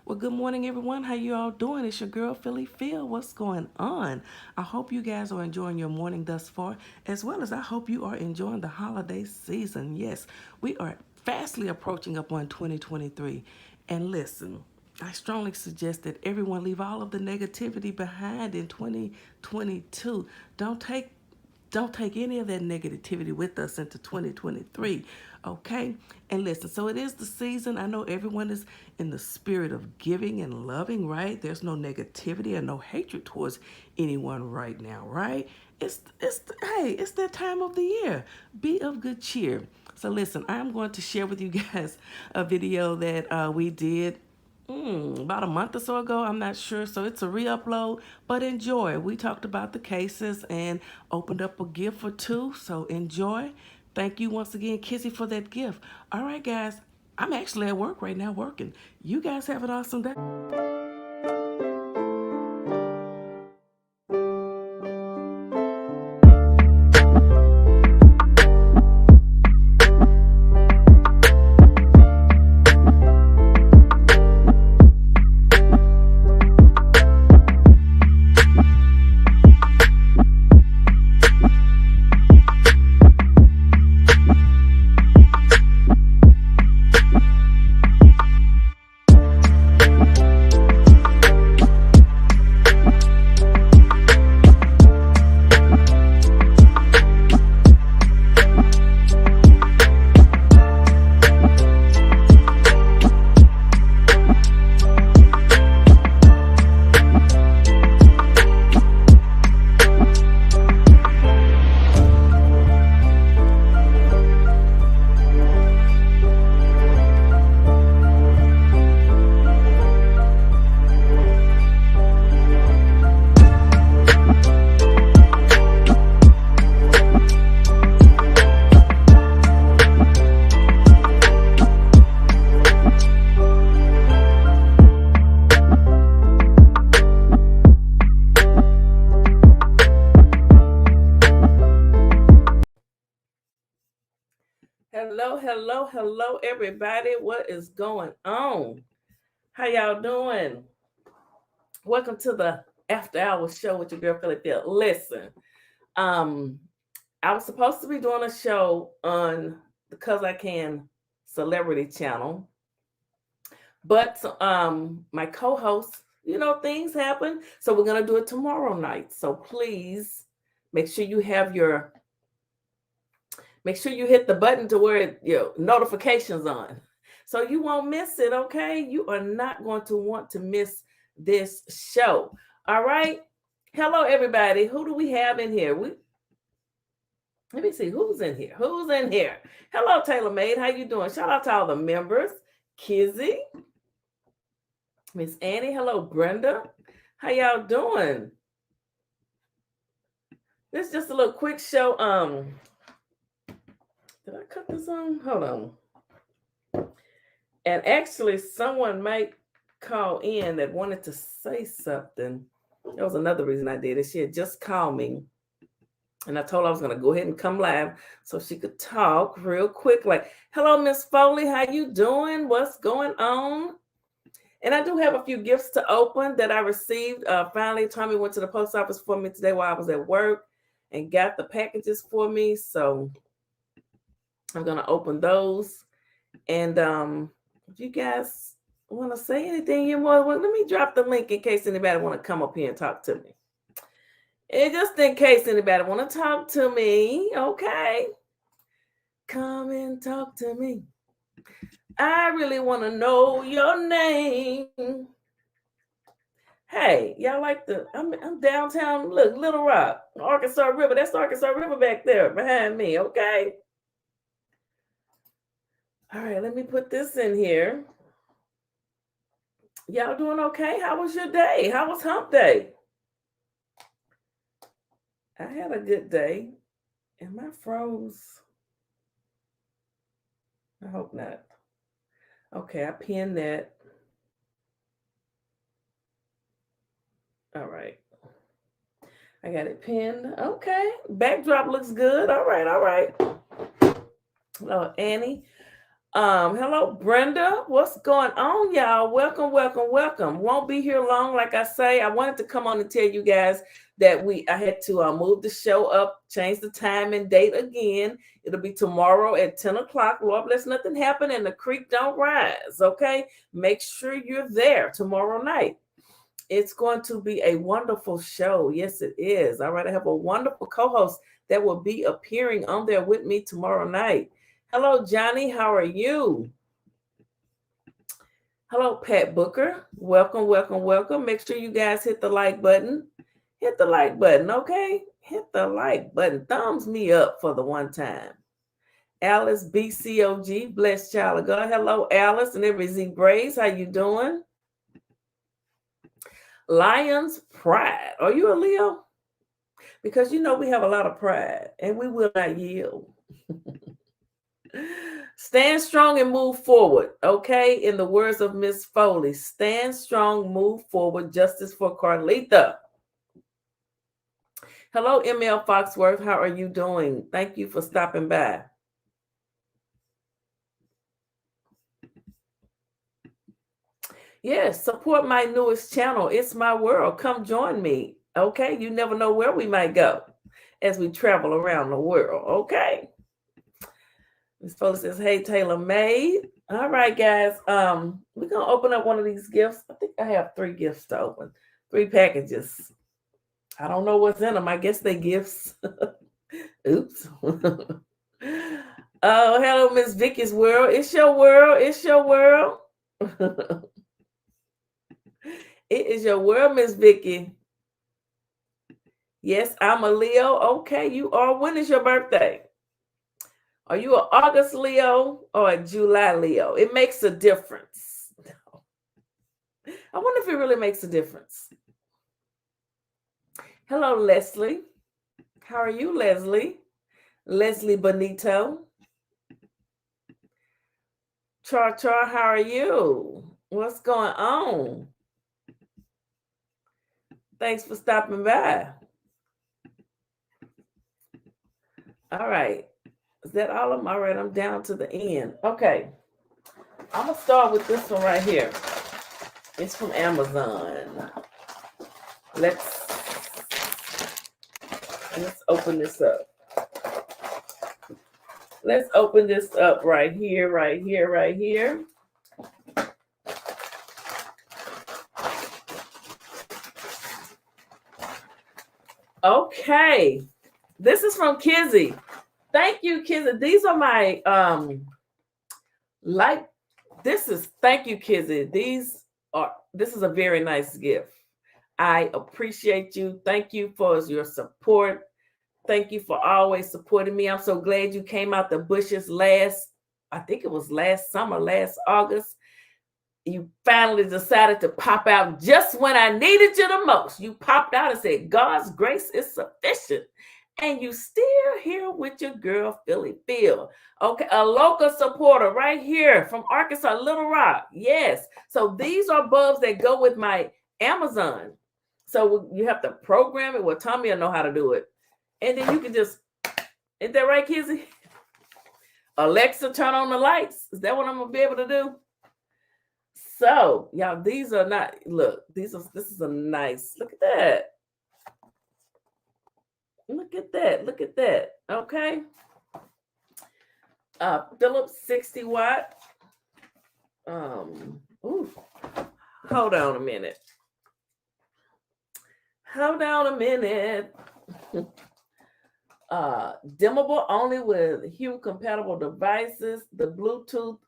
Well, good morning, everyone. How you all doing? It's your girl, Philly Phil. What's going on? I hope you guys are enjoying your morning thus far, as well as I hope you are enjoying the holiday season. Yes, we are fastly approaching up on 2023. And listen, I strongly suggest that everyone leave all of the negativity behind in 2022. Don't take any of that negativity with us into 2023, okay? And listen, so it is the season. I know everyone is in the spirit of giving and loving, right? There's no negativity or no hatred towards anyone right now, right? It's that time of the year. Be of good cheer. So listen, I'm going to share with you guys a video that we did about a month or so ago. I'm not sure. So it's a re-upload, but enjoy. We talked about the cases and opened up a gift for two. So enjoy. Thank you once again, Kizzy, for that gift. All right, guys. I'm actually at work right now working. You guys have an awesome day. Hello, everybody. What is going on? How y'all doing? Welcome to the After Hours show with your girl Philly Phil. Listen, um, I was supposed to be doing a show on the Cause I Can Celebrity Channel, but my co-host, things happen, so we're gonna do it tomorrow night. So please make sure you have your make sure you hit the button to where notifications on, so you won't miss it. Okay, you are not going to want to miss this show. All right. Hello, everybody. Who do we have in here? Let me see who's in here. Who's in here? Hello, Taylor Made. How you doing? Shout out to all the members. Kizzy, Miss Annie. Hello, Brenda. How y'all doing? This is just a little quick show. Did I cut this on? Hold on. And actually, someone might call in that wanted to say something. That was another reason I did it. She had just called me, and I told her I was going to go ahead and come live so she could talk real quick. Like, hello, Miss Foley. How you doing? What's going on? And I do have a few gifts to open that I received. Finally, Tommy went to the post office for me today while I was at work and got the packages for me. So I'm going to open those. And if you guys want to say anything you want, let me drop the link in case anybody want to come up here and talk to me. And just in case anybody want to talk to me, okay? Come and talk to me. I really want to know your name. Hey, y'all I'm downtown, look, Little Rock, Arkansas River. That's the Arkansas River back there behind me, okay? All right, let me put this in here. Y'all doing okay? How was your day? How was hump day? I had a good day. Am I froze? I hope not. Okay, I pinned that. All right. I got it pinned. Okay. Backdrop looks good. All right. Hello, Annie. Hello, Brenda. What's going on, y'all? Welcome, welcome, welcome. Won't be here long, like I say. I wanted to come on and tell you guys that I had to move the show up, change the time and date again. It'll be tomorrow at 10 o'clock. Lord bless nothing happen and the creek don't rise. Okay. Make sure you're there tomorrow night. It's going to be a wonderful show. Yes, it is. All right. I have a wonderful co-host that will be appearing on there with me tomorrow night. Hello, Johnny. How are you? Hello, Pat Booker. Welcome, welcome, welcome. Make sure you guys hit the like button. Hit the like button, okay? Hit the like button. Thumbs me up for the one time. Alice BCOG, blessed child of God. Hello, Alice and every Z Braves. How you doing? Lions Pride. Are you a Leo? Because you know we have a lot of pride and we will not yield. Stand strong and move forward. Okay. In the words of Miss Foley, stand strong, move forward. Justice for Carlita. Hello, ML Foxworth. How are you doing? Thank you for stopping by. Yes, support my newest channel. It's my world. Come join me. Okay. You never know where we might go as we travel around the world. Okay. Miss Foley says, hey, Taylor Made. All right, guys. We're gonna open up one of these gifts. I think I have 3 gifts to open, 3 packages. I don't know what's in them. I guess they gifts. Oops. Oh, hello, Miss Vicky's world. It's your world. It's your world. It is your world, Miss Vicky. Yes, I'm a Leo. Okay, you are. When is your birthday? Are you an August Leo or a July Leo? It makes a difference. I wonder if it really makes a difference. Hello, Leslie. How are you, Leslie? Leslie Benito. Char, how are you? What's going on? Thanks for stopping by. All right. Is that all of them? All right, I'm down to the end. Okay. I'm going to start with this one right here. It's from Amazon. Let's open this up. Let's open this up right here, right here, right here. Okay. This is from Kizzy. Thank you, Kizzy. These are my thank you, Kizzy. This is a very nice gift. I appreciate you. Thank you for your support. Thank you for always supporting me. I'm so glad you came out the bushes I think it was last summer, last August. You finally decided to pop out just when I needed you the most. You popped out and said, God's grace is sufficient. And you still here with your girl, Philly Phil. Okay, a local supporter right here from Arkansas, Little Rock. Yes. So these are bulbs that go with my Amazon. So you have to program it. Well, Tommy will know how to do it. And then you can just, isn't that right, Kizzy? Alexa, turn on the lights. Is that what I'm going to be able to do? So, y'all, these are not, look, this is a nice, look at that. Look at that. Look at that. Okay. Philips 60 watt. Hold on a minute. Dimmable only with Hue compatible devices. The Bluetooth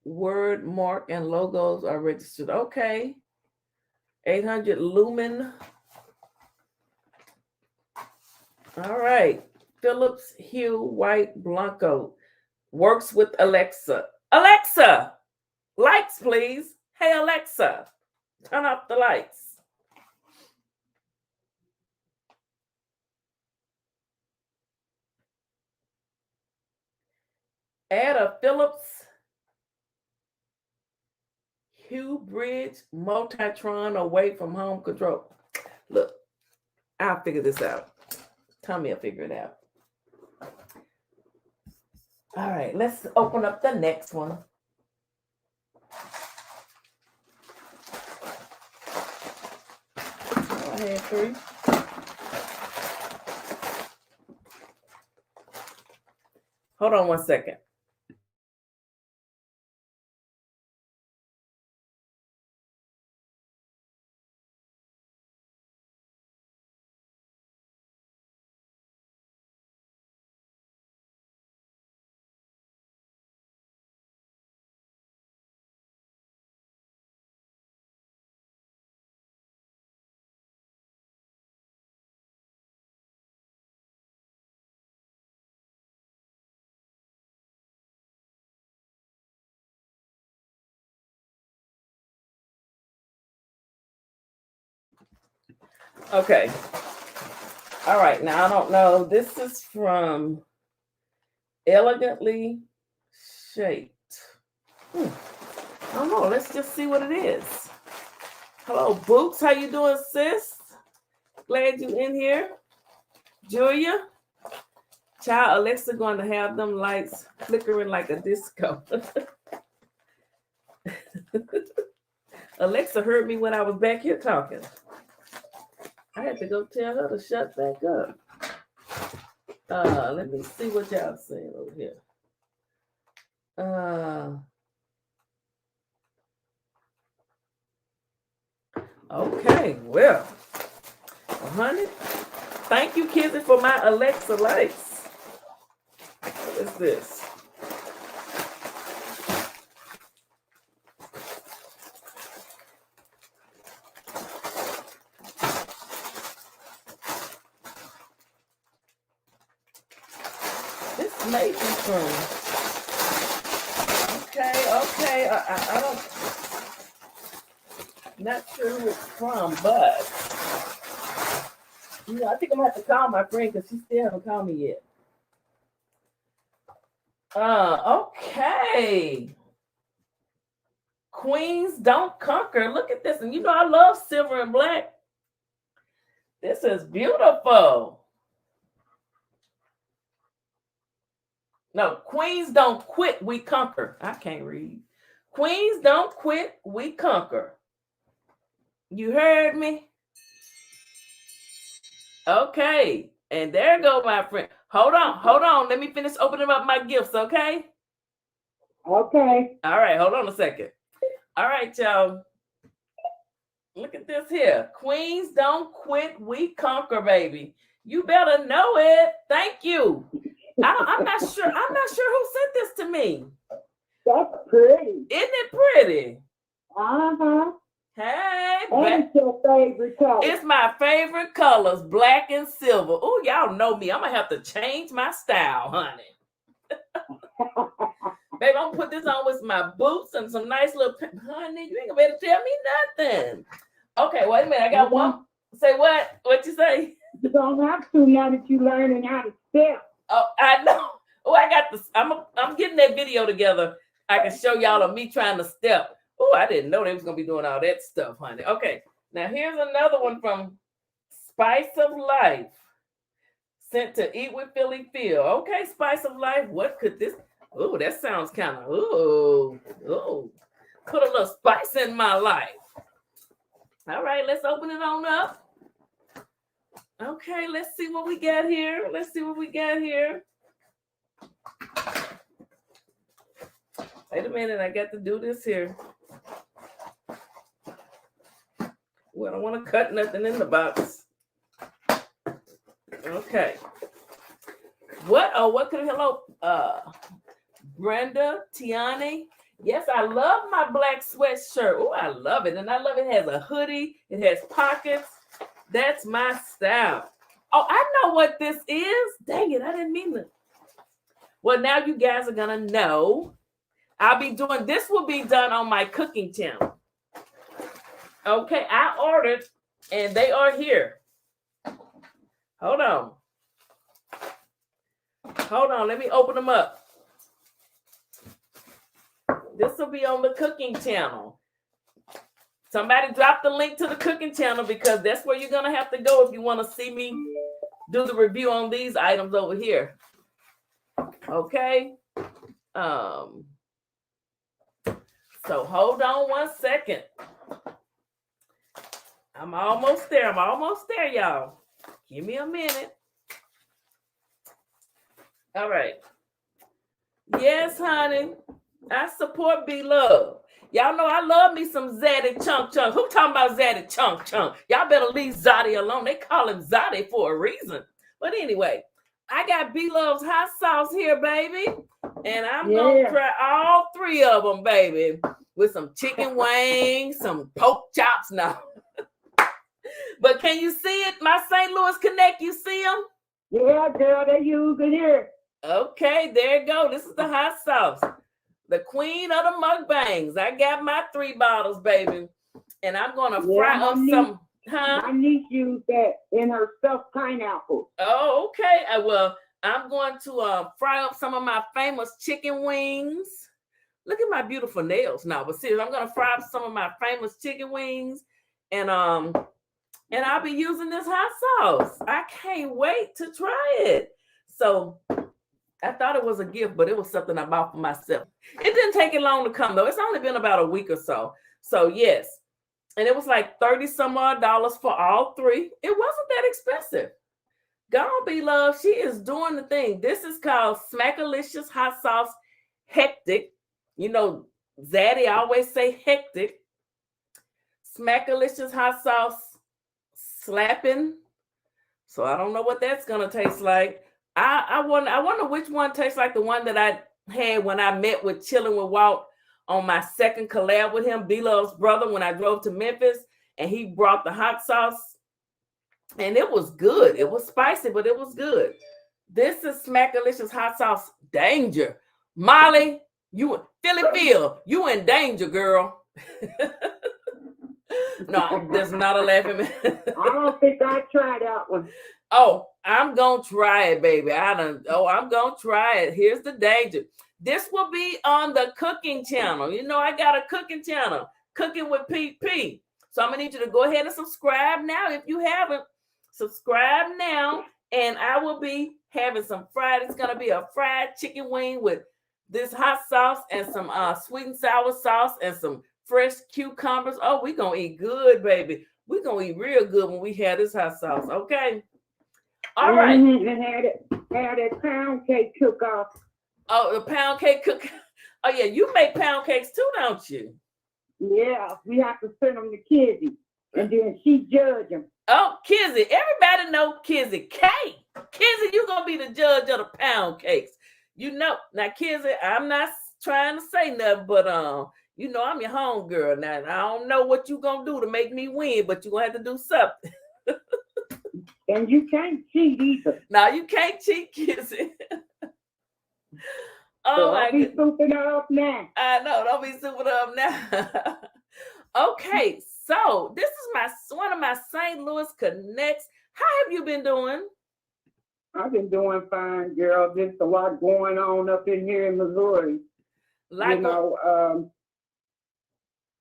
word mark and logos are registered. Okay. 800 lumen. All right. Philips Hue White Blanco works with Alexa. Alexa, lights, please. Hey, Alexa, turn off the lights. Add a Philips Hue Bridge Multitron away from home control. Look, I'll figure this out. Tommy will figure it out. All right, let's open up the next one. I had 3. Hold on 1 second. Okay. All right. Now I don't know. This is from Elegantly Shaped. I don't know. Let's just see what it is. Hello, Boots. How you doing, sis? Glad you in here. Julia. Child, Alexa going to have them lights flickering like a disco. Alexa heard me when I was back here talking. I had to go tell her to shut back up. Let me see what y'all saying over here. Okay, well, honey, thank you, Kizzy, for my Alexa lights. What is this? This may be from. Okay. I don't. Not sure who it's from, but I think I'm gonna have to call my friend because she still haven't called me yet. Okay. Queens Don't Conquer. Look at this. And I love silver and black. This is beautiful. No, Queens Don't Quit, We Conquer. I can't read. Queens Don't Quit, We Conquer. You heard me? Okay. And there go my friend. Hold on. Let me finish opening up my gifts, okay? Okay. All right, hold on a second. All right, y'all. Look at this here. Queens Don't Quit, We Conquer, baby. You better know it. Thank you. I'm not sure who sent this to me. That's pretty. Isn't it pretty? Uh-huh. Hey, and it's your favorite color. It's my favorite colors, black and silver. Oh, y'all know me. I'm gonna have to change my style, honey. Baby, I'm gonna put this on with my boots and some nice little honey. You ain't gonna be able to tell me nothing. Okay, wait a minute. I got one. Say what? What you say? You don't have to now that you're learning how to step. Oh, I know. Oh, I got this. I'm getting that video together. I can show y'all of me trying to step. Oh, I didn't know they was gonna be doing all that stuff, honey. Okay, now here's another one from Spice of Life. Sent to Eat with Philly Phil. Okay, Spice of Life. What could this? Oh, that sounds kind of. Oh. Put a little spice in my life. All right, let's open it on up. Okay, let's see what we got here. Wait a minute, I got to do this here. Well, I don't want to cut nothing in the box. Okay. What could hello? Brenda Tiani. Yes, I love my black sweatshirt. Oh, I love it. And I love it has a hoodie. It has pockets. That's my style. Oh, I know what this is. Dang it, I didn't mean to. Well, now you guys are going to know. I'll be doing, this will be done on my cooking channel. Okay, I ordered and they are here. Hold on, let me open them up. This will be on the cooking channel. Somebody drop the link to the cooking channel because that's where you're going to have to go if you want to see me do the review on these items over here. Okay. Um, so hold on 1 second. I'm almost there. Y'all. Give me a minute. All right. Yes, honey. I support B Love. Y'all know I love me some Zaddy Chunk Chunk. Who talking about Zaddy Chunk Chunk? Y'all better leave Zaddy alone. They call him Zaddy for a reason. But anyway, I got B Love's hot sauce here, baby. And I'm going to try all 3 of them, baby. With some chicken wings, some pork chops now. But can you see it? My St. Louis Connect, you see them? Yeah, girl, they use it here. Okay, there you go. This is the hot sauce. The queen of the mukbangs. I got my 3 bottles, baby. And I'm going to fry up some. Huh? My niece used that in her stuffed pineapple. Oh, okay. Well, I'm going to fry up some of my famous chicken wings. Look at my beautiful nails now. But seriously, I'm going to fry up some of my famous chicken wings. And I'll be using this hot sauce. I can't wait to try it. So I thought it was a gift, but it was something I bought for myself. It didn't take it long to come, though. It's only been about a week or so. So, yes. And it was like $30 some odd for all 3. It wasn't that expensive. Gone Be Love. She is doing the thing. This is called Smackalicious Hot Sauce Hectic. You know, Zaddy always say hectic. Smackalicious Hot Sauce Slapping. So I don't know what that's going to taste like. I wonder which one tastes like the one that I had when I met with Chilling with Walt on my second collab with him, B Love's brother, when I drove to Memphis and he brought the hot sauce. And it was good. It was spicy, but it was good. This is Smackalicious Hot Sauce Danger. Molly, you you in danger, girl. No, there's not a laughing. I don't think I tried that one. Oh, I'm gonna try it, baby. I'm gonna try it. Here's the danger. This will be on the cooking channel. You know, I got a cooking channel, Cooking with PP. So I'm gonna need you to go ahead and subscribe now. If you haven't, subscribe now. And I will be having some it's gonna be a fried chicken wing with this hot sauce and some sweet and sour sauce and some fresh cucumbers. Oh, we're gonna eat good, baby. We're gonna eat real good when we have this hot sauce, okay? All right. And had that pound cake cook off. Oh, the pound cake cook. Oh, yeah, you make pound cakes too, don't you? Yeah, we have to send them to Kizzy, and then she judge them. Oh, Kizzy. Everybody know Kizzy. Kizzy, you going to be the judge of the pound cakes. You know. Now, Kizzy, I'm not trying to say nothing, but you know, I'm your home girl. Now, I don't know what you going to do to make me win, but you're going to have to do something. And you can't cheat either. No, you can't cheat, Kizzy. Oh, so my God. Don't be souping up now. I know, don't be souping up now. Okay, so this is one of my St. Louis Connects. How have you been doing? I've been doing fine, girl. There's a lot going on up in here in Missouri. Like, you know,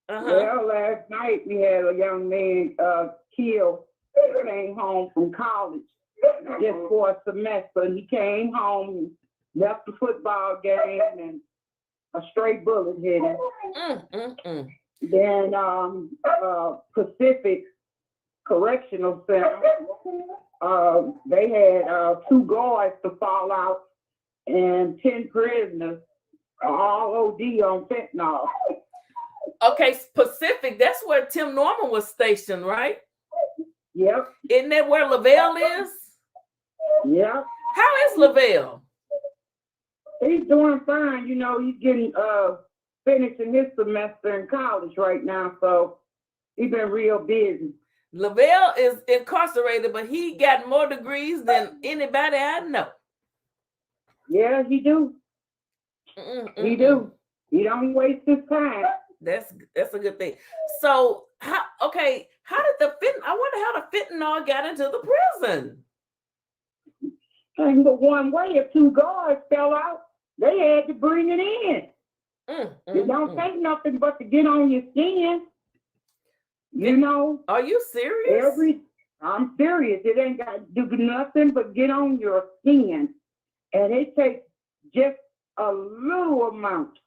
well, last night we had a young man killed. He came home from college just for a semester. And he came home, left the football game, and a stray bullet hit him. Then Pacific Correctional Center, they had 2 guards to fall out and 10 prisoners, all OD on fentanyl. Okay, Pacific, that's where Tim Norman was stationed, right? Yep. Isn't that where Lavelle is? Yep. How is Lavelle? He's doing fine. You know, he's getting finishing his semester in college right now, so he's been real busy. Lavelle is incarcerated, but he got more degrees than anybody I know. Yeah, he do. He do. He don't waste his time. That's a good thing. So how did I wonder how the fentanyl got into the prison. And the one way, if 2 guards fell out, they had to bring it in. It don't take nothing but to get on your skin. You know. Are you serious? I'm serious. It ain't got to do nothing but get on your skin. And it takes just a little amount.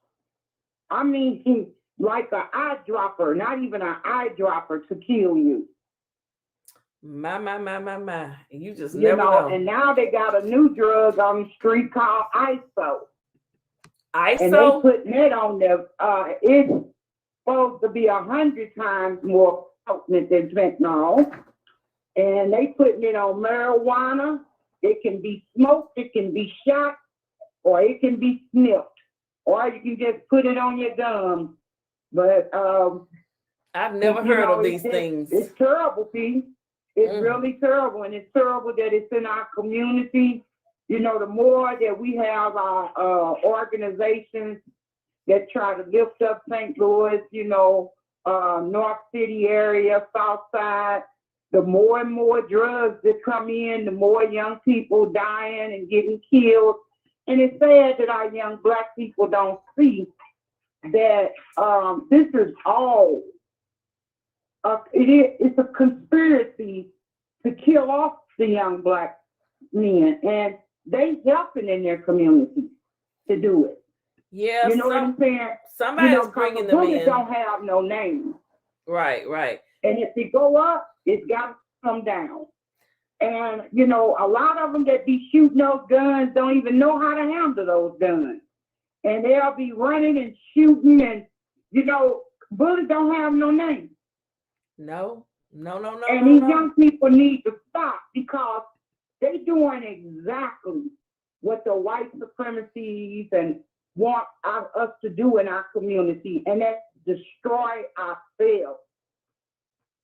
I mean, like an eyedropper, not even an eyedropper to kill you. My. You just You never know, know. and now they got a new drug on the street called ISO. And they ISO? putting it on there. It's supposed to be 100 times more potent than fentanyl. And they putting it on marijuana. It can be smoked, it can be shot, or it can be sniffed. Or you can just put it on your gum. But I've never heard of these things. It's terrible, P. It's really terrible, and it's terrible that it's in our community. You know, the more that we have our organizations that try to lift up St. Louis, you know, North City area, South Side, the more and more drugs that come in, the more young people dying and getting killed. And it's sad that our young Black people don't see that this is all, it's a conspiracy to kill off the young Black men. And they helping in their community to do it. Yeah, you know what I'm saying? Somebody's bringing them in. Don't have no name. Right. And if they go up, it's got to come down. And, you know, a lot of them that be shooting those guns don't even know how to handle those guns. And they'll be running and shooting and, you know, bullets don't have no name. No. And these young people need to stop because they doing exactly what the white supremacies and want us to do in our community, and that's destroy ourselves.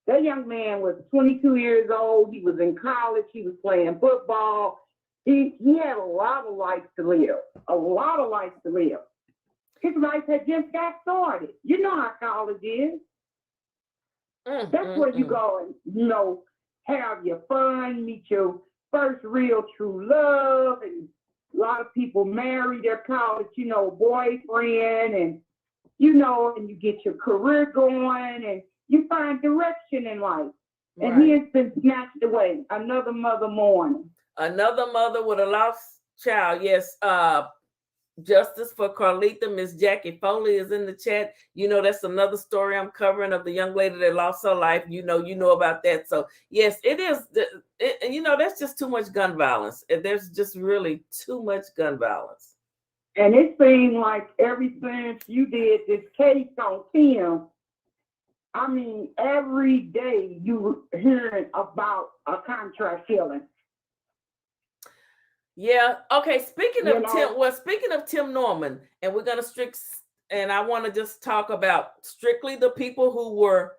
That young man was 22 years old. He was in college. He was playing football. He had a lot of life to live. His life had just got started. You know how college is. That's where you go and, you know, have your fun, meet your first real true love, and a lot of people marry their college, you know, boyfriend, and, you know, and you get your career going, and you find direction in life. Right. And he has been snatched away. Another mother mourning. Another mother with a lost child. Yes. Justice for Carlita. Miss Jackie Foley is in the chat. You know, that's another story I'm covering of the young lady that lost her life. You know about that. So yes, it is. You know, that's just too much gun violence. There's just really too much gun violence. And it seems like ever since you did this case on Tim, I mean, every day you hearing about a contract killing. Yeah. Okay. Speaking of Tim Norman, and we're gonna and I want to just talk about strictly the people who were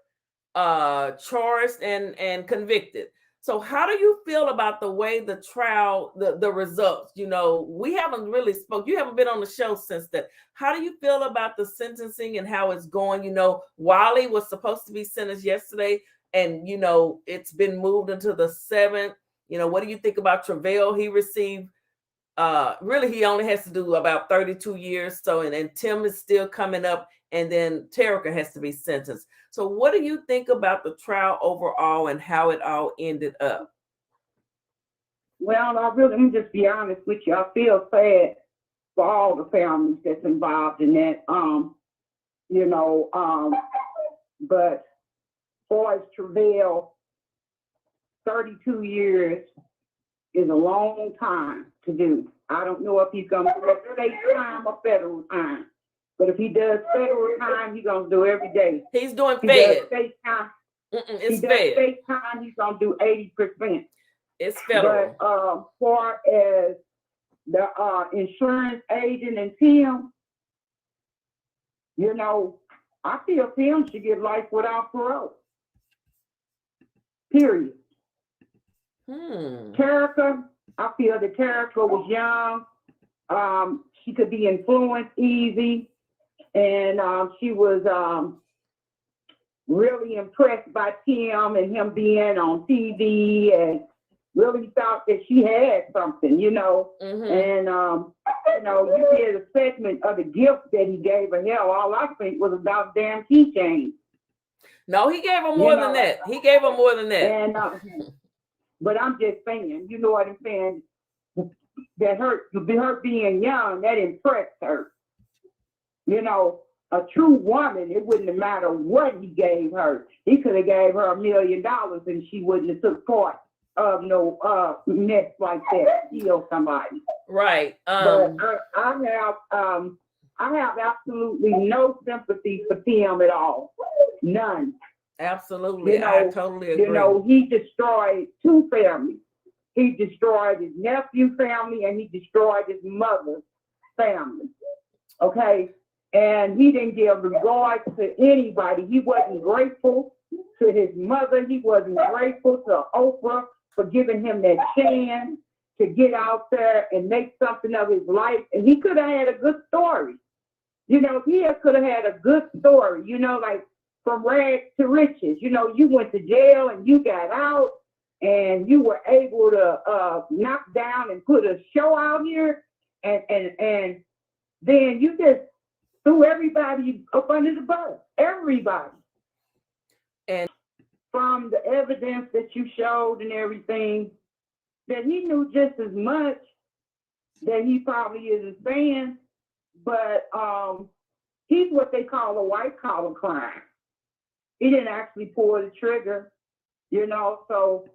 charged and convicted. So, how do you feel about the way the trial, the results? You know, we haven't really spoke. You haven't been on the show since that. How do you feel about the sentencing and how it's going? You know, Wiley was supposed to be sentenced yesterday, and you know it's been moved into the 7th. You know, what do you think about Travail? He received, really, he only has to do about 32 years. So, and Tim is still coming up, and then Terica has to be sentenced. So what do you think about the trial overall and how it all ended up? Well, let me just be honest with you. I feel sad for all the families that's involved in that. You know, but for Travail, 32 years is a long time to do. I don't know if he's going to do state time or federal time. But if he does federal time, he's going to do every day. He's doing fed. State time. It's fed. State time, he's going to do 80%. It's federal. But far as the insurance agent and Tim, you know, I feel Tim should get life without parole. Period. Terica, I feel that Terica was young. She could be influenced easy. And she was really impressed by Tim and him being on TV, and really thought that she had something, you know. And, you know, you did a segment of the gift that he gave her. Hell, all I think was about damn keychain. No, he gave her more than that. He gave her more than that. And, but I'm just saying, you know what I'm saying? that her being young, that impressed her. You know, a true woman, it wouldn't have mattered what he gave her. He could have gave her $1 million and she wouldn't have took part of no mess like that, steal somebody. Right. But I have absolutely no sympathy for Tim at all. None. Absolutely. You know, I totally agree. You know, he destroyed 2 families. He destroyed his nephew's family and he destroyed his mother's family. Okay? And he didn't give regard to anybody. He wasn't grateful to his mother. He wasn't grateful to Oprah for giving him that chance to get out there and make something of his life. And he could have had a good story. You know, he could have had a good story, you know, like from rags to riches. You know, you went to jail and you got out and you were able to knock down and put a show out here. And then you just threw everybody up under the bus. Everybody. And from the evidence that you showed and everything, that he knew just as much that he probably isn't saying, but he's what they call a white collar crime. He didn't actually pull the trigger, you know, so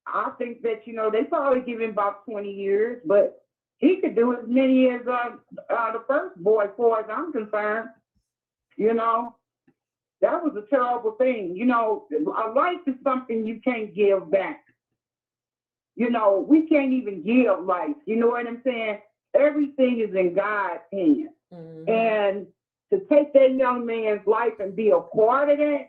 I think that, you know, they probably give him about 20 years, but he could do as many as the first boy, as far as I'm concerned. You know, that was a terrible thing. You know, a life is something you can't give back. You know, we can't even give life. You know what I'm saying? Everything is in God's hands. Mm-hmm. And to take that young man's life and be a part of that,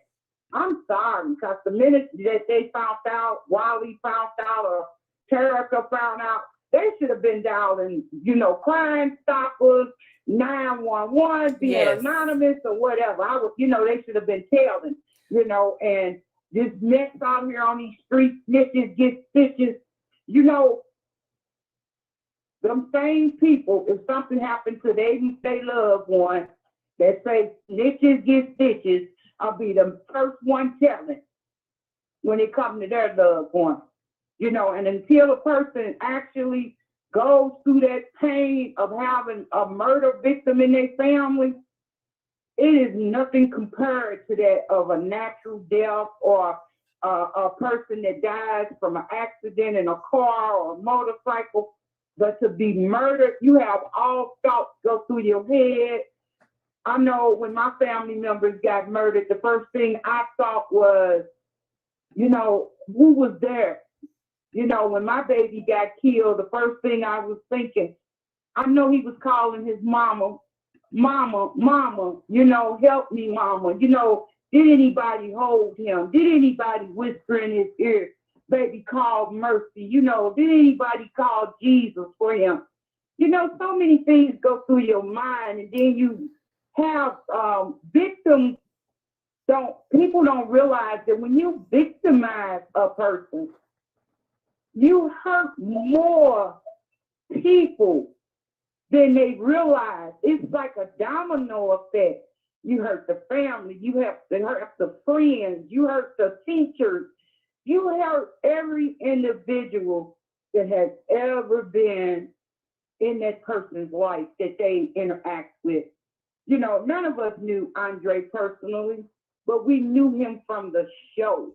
I'm sorry, because the minute that they found out, Wally found out, or Terica found out, they should have been dialing, you know, Crime Stoppers, 911, being anonymous or whatever. You know, they should have been telling, you know, and this mess out here on these streets, snitches get stitches. You know, them same people, if something happened to their loved one, that say snitches get stitches, I'll be the first one telling when it comes to their loved one. You know, and until a person actually goes through that pain of having a murder victim in their family, it is nothing compared to that of a natural death or a person that dies from an accident in a car or a motorcycle. But to be murdered, you have all thoughts go through your head. I know when my family members got murdered, the first thing I thought was, you know, who was there? You know, when my baby got killed, the first thing I was thinking, I know he was calling his mama, you know, help me, mama. You know, did anybody hold him? Did anybody whisper in his ear, baby, call mercy? You know, did anybody call Jesus for him? You know, so many things go through your mind, and then you have victims. People don't realize that when you victimize a person, you hurt more people than they realize. It's like a domino effect. You hurt the family, you have to hurt the friends, you hurt the teachers, you hurt every individual that has ever been in that person's life that they interact with. You know, none of us knew Andre personally, but we knew him from the show.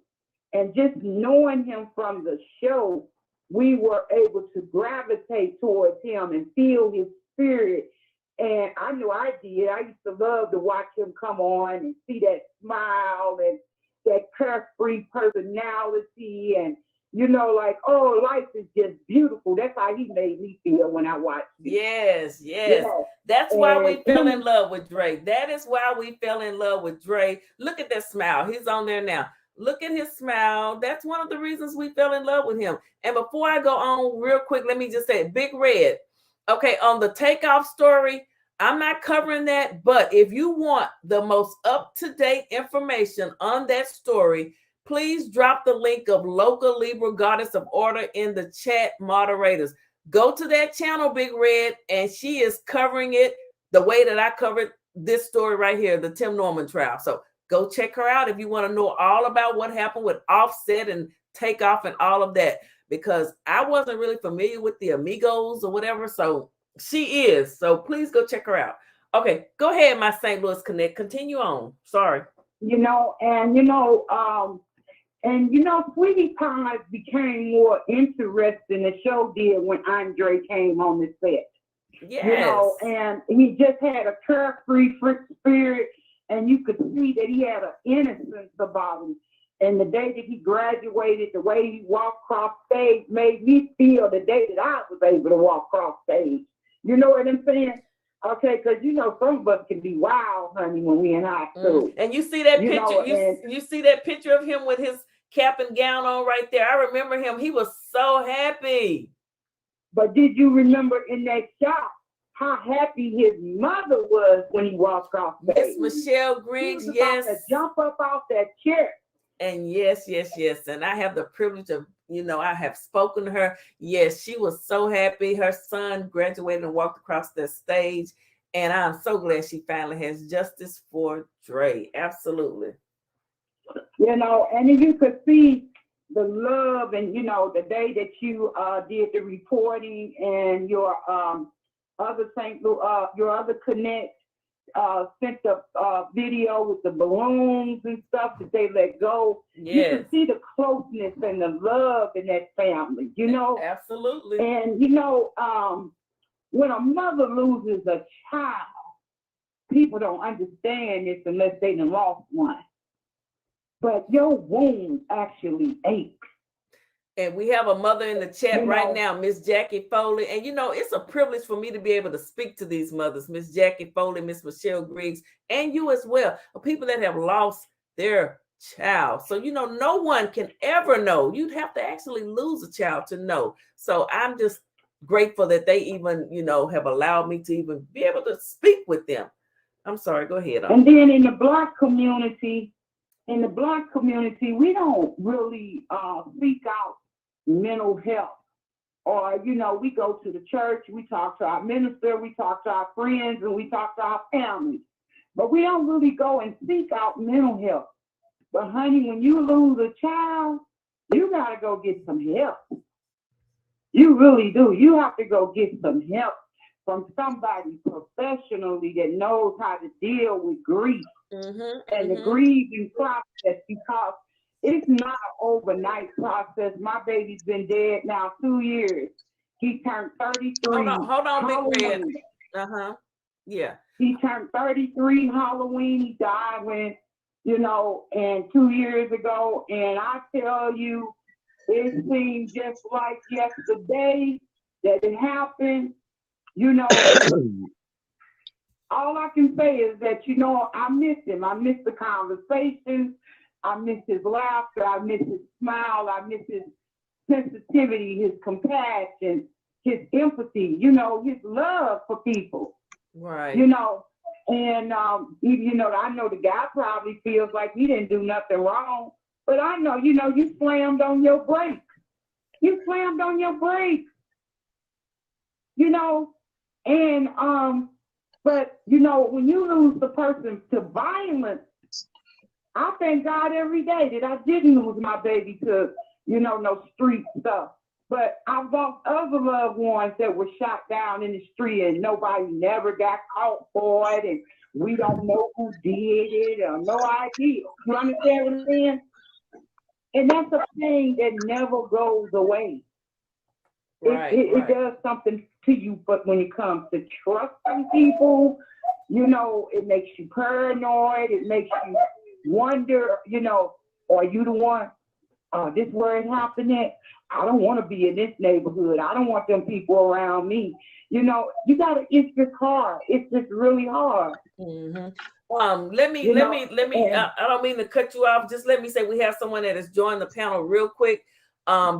And just knowing him from the show, we were able to gravitate towards him and feel his spirit. And I knew I did. I used to love to watch him come on and see that smile and that carefree personality. And, you know, like, oh, life is just beautiful. That's how he made me feel when I watched him. Yes. Yeah. That's why we fell in love with Dre. That is why we fell in love with Dre. Look at that smile. He's on there now. Look at his smile. That's one of the reasons we fell in love with him. And before I go on real quick, let me just say, Big Red. Okay, on the Takeoff story, I'm not covering that. But if you want the most up-to-date information on that story, please drop the link of Local Libra Goddess of Order in the chat, moderators. Go to that channel, Big Red, and she is covering it the way that I covered this story right here, the Tim Norman trial. So go check her out if you want to know all about what happened with Offset and Takeoff and all of that. because I wasn't really familiar with the Amigos or whatever. So she is. So please go check her out. Okay, go ahead, my St. Louis Connect. Continue on. Sorry. Sweetie Pie became more interesting. The show did when Andre came on the set. Yes. And he just had a carefree spirit, and you could see that he had an innocence about him. And the day that he graduated, the way he walked across stage made me feel the day that I was able to walk across stage. You know what I'm saying? Okay, because some of us can be wild, honey, when we in high school. And you see that picture, you see that picture of him with his cap and gown on right there. I remember him. He was so happy. But did you remember in that shot how happy his mother was when he walked off stage? Miss Michelle Griggs, yes. To jump up off that chair. And yes. And I have the privilege of, I have spoken to her. Yes, she was so happy. Her son graduated and walked across the stage. And I'm so glad she finally has justice for Dre. Absolutely. And you could see the love and, the day that you did the reporting and your other St. Louis, your other Connect sent the video with the balloons and stuff that they let go. Yes. You can see the closeness and the love in that family, Absolutely. And, when a mother loses a child, people don't understand this unless they done lost one. But your wound actually aches. And we have a mother in the chat right now, Miss Jackie Foley. And, it's a privilege for me to be able to speak to these mothers, Miss Jackie Foley, Miss Michelle Griggs, and you as well, people that have lost their child. So, no one can ever know. You'd have to actually lose a child to know. So I'm just grateful that they even, have allowed me to even be able to speak with them. I'm sorry, go ahead. And then in the Black community, we don't really seek out mental health. Or, we go to the church, we talk to our minister, we talk to our friends, and we talk to our families. But we don't really go and seek out mental health. But, honey, when you lose a child, you got to go get some help. You really do. You have to go get some help from somebody professionally that knows how to deal with grief and the grieving process, because it's not an overnight process. My baby's been dead now 2 years. He turned 33. Hold on, Big Red. Yeah. He turned 33 Halloween. He died and 2 years ago. And I tell you, it seemed just like yesterday that it happened. All I can say is that, I miss him. I miss the conversations. I miss his laughter. I miss his smile. I miss his sensitivity, his compassion, his empathy, his love for people. Right. And, I know the guy probably feels like he didn't do nothing wrong. But I know, you slammed on your brakes. But, when you lose the person to violence, I thank God every day that I didn't lose my baby to, no street stuff. But I've lost other loved ones that were shot down in the street and nobody never got caught for it. And we don't know who did it or no idea. You understand what I'm saying? And that's a thing that never goes away. Right, it does something to you, but when it comes to trusting people, it makes you paranoid. It makes you wonder, are you the one? This where it happened at? I don't want to be in this neighborhood. I don't want them people around me. It's just hard. It's just really hard. Let me. I don't mean to cut you off. Just let me say we have someone that has joined the panel real quick.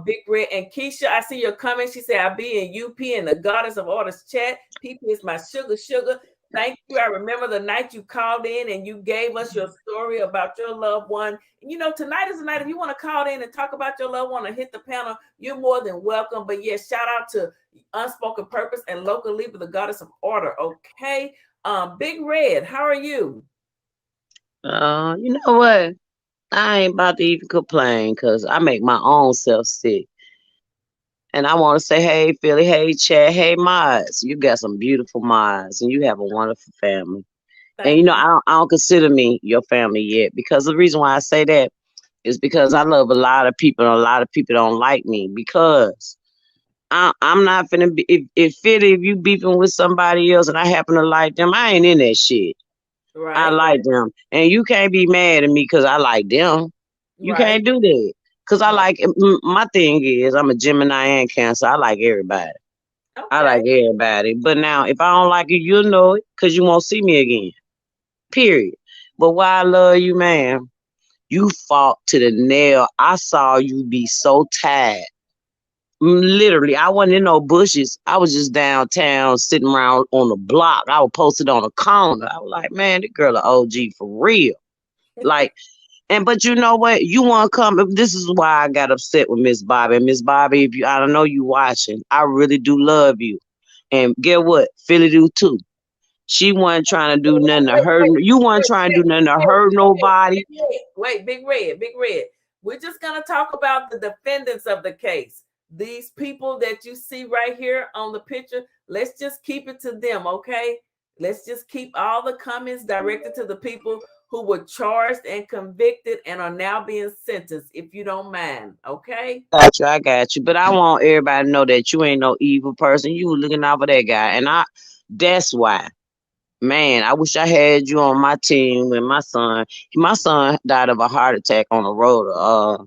Big Red and Keisha, I see your comment. She said, I'll be in UP in the Goddess of Orders chat. PP is my sugar. Thank you. I remember the night you called in and you gave us your story about your loved one. And tonight is the night. If you want to call in and talk about your loved one or hit the panel, you're more than welcome. But yes, shout out to Unspoken Purpose and Local Libra, the Goddess of Order. Okay. Big Red, how are you? You know what? I ain't about to even complain because I make my own self sick. And I want to say, hey, Philly, hey, Chad, hey, Miles. You got some beautiful Miles, and you have a wonderful family. And Thank you. I don't consider me your family yet, because the reason why I say that is because I love a lot of people, and a lot of people don't like me because I'm not finna be. If Philly, if you beefing with somebody else and I happen to like them, I ain't in that shit. I Right, like them, and you can't be mad at me because I like them. You right, can't do that. Cause I right. like my thing is I'm a Gemini and Cancer. I like everybody. I Okay. like everybody. But now if I don't like you, you'll know it because you won't see me again. Period. But why I love you, man, you fought to the nail. I saw you be so tired. Literally, I wasn't in no bushes. I was just downtown sitting around on the block. I was posted on a corner. I was like, man, this girl a OG for real. Like, and but you know what? You want to come. This is why I got upset with Miss Bobby. And Miss Bobby, if you, I don't know you watching. I really do love you. And get what? Philly do too. She wasn't trying to do nothing to Wait, hurt. wait, You weren't trying to do nothing to hurt nobody. wait, Big Red, Big Red. We're just gonna talk about the defendants of the case. These people that you see right here on the picture, let's just keep it to them, okay? Let's just keep all the comments directed to the people who were charged and convicted and are now being sentenced, if you don't mind, okay? Got you, I got you. But I want everybody to know that you ain't no evil person. You were looking out for that guy. And that's why. Man, I wish I had you on my team with my son. My son died of a heart attack on the road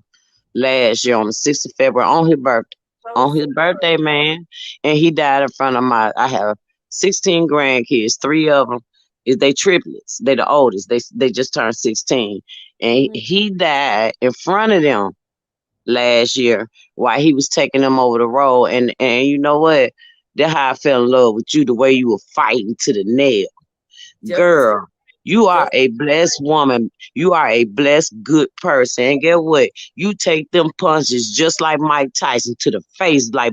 last year on the 6th of February on his birthday. So On his sorry. birthday, man. And he died in front of I have 16 grandkids. 3 of them is they triplets. They the oldest. They just turned 16. And he died in front of them last year while he was taking them over the road. And you know what? That's how I fell in love with you, the way you were fighting to the nail. Just as Girl, you are just a blessed woman. You are a blessed, good person. And get what? You take them punches just like Mike Tyson to the face. Like,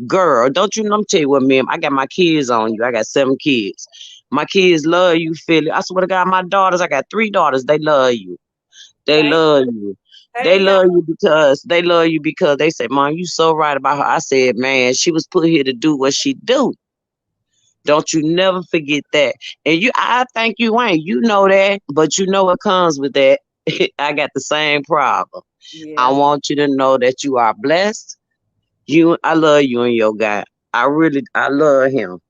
girl, don't you know? I'm tell you what, man. I got my kids on you. I got 7 kids. My kids love you, Philly. I swear to God, my daughters, I got 3 daughters. They love you. They thank love you. They hey love you because they say, Mom, you so right about her. I said, man, she was put here to do what she do. Don't you never forget that. And I think you ain't. You know that, but you know what comes with that. I got the same problem. I yeah, want you to know that you are blessed. I love you and your guy. I love him.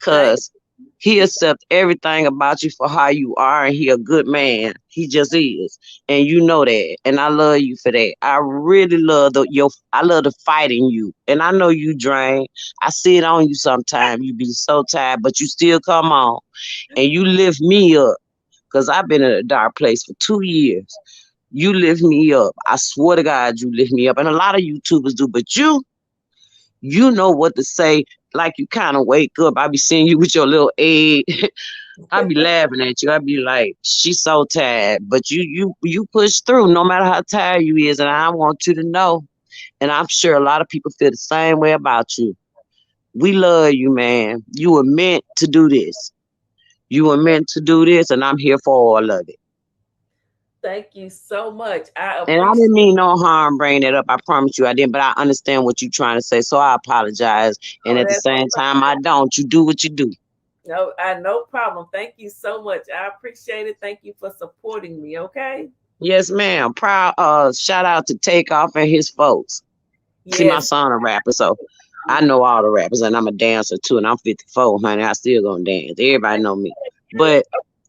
thank Cause he accepts everything about you for how you are, and he a good man. He just is, and you know that. And I love you for that. I really love I love the fight in you, and I know you drain. I see it on you sometimes. You be so tired, but you still come on, and you lift me up. Cause I've been in a dark place for 2 years. You lift me up. I swear to God, you lift me up, and a lot of YouTubers do, but you know what to say. Like you kind of wake up. I be seeing you with your little egg. I be laughing at you. I be like, she's so tired, but you push through no matter how tired you is. And I want you to know, and I'm sure a lot of people feel the same way about you. We love you, man. You were meant to do this. You were meant to do this, and I'm here for all of it. thank you so much. I And I appreciate. didn't mean no harm bringing it up. I promise you I didn't, but I understand what you're trying to say. So I apologize. And Oh, at the that's no same time, I don't. You do what you do. no, no problem. Thank you so much. I appreciate it. Thank you for supporting me. Okay. Yes, ma'am. Proud shout out to Takeoff and his folks. See, my Yes. son a rapper, so I know all the rappers, and I'm a dancer too, and I'm 54, honey. I still gonna dance. Everybody know me. But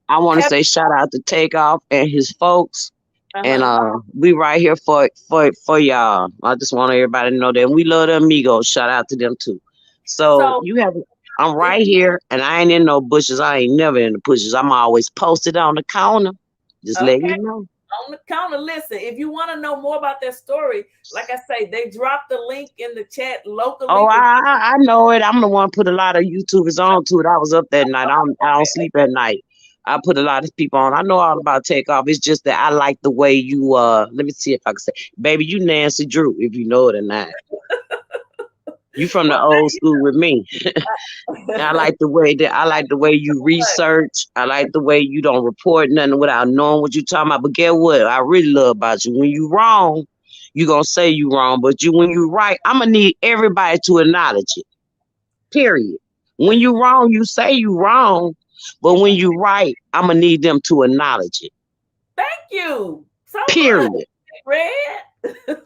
I want to Have, say shout out to Takeoff and his folks, and uh-huh. we right here for y'all. I just want everybody to know that we love the Amigos. Shout out to them too. So So I'm if right here, and I ain't in no bushes. I ain't never in the bushes. I'm always posted on the counter. Just letting okay you know. on the counter, listen. If you want to know more about that story, like I say, they dropped the link in the chat Oh, locally. I know it. I'm the one put a lot of YouTubers on to it. I was up that night. I don't sleep at night. I put a lot of people on. I know all about Takeoff. It's just that I like the way you let me see if I can say, baby, you Nancy Drew, if you know it or not. You from the Well, old school with me. I like the way you research. I like the way you don't report nothing without knowing what you're talking about. But get what? I really love about you. When you wrong, you're gonna say you wrong. But when you right, I'm gonna need everybody to acknowledge it. Period. When you wrong, you say you wrong. But when you right, I'm gonna need them to acknowledge it. Thank you so Period. much, Red.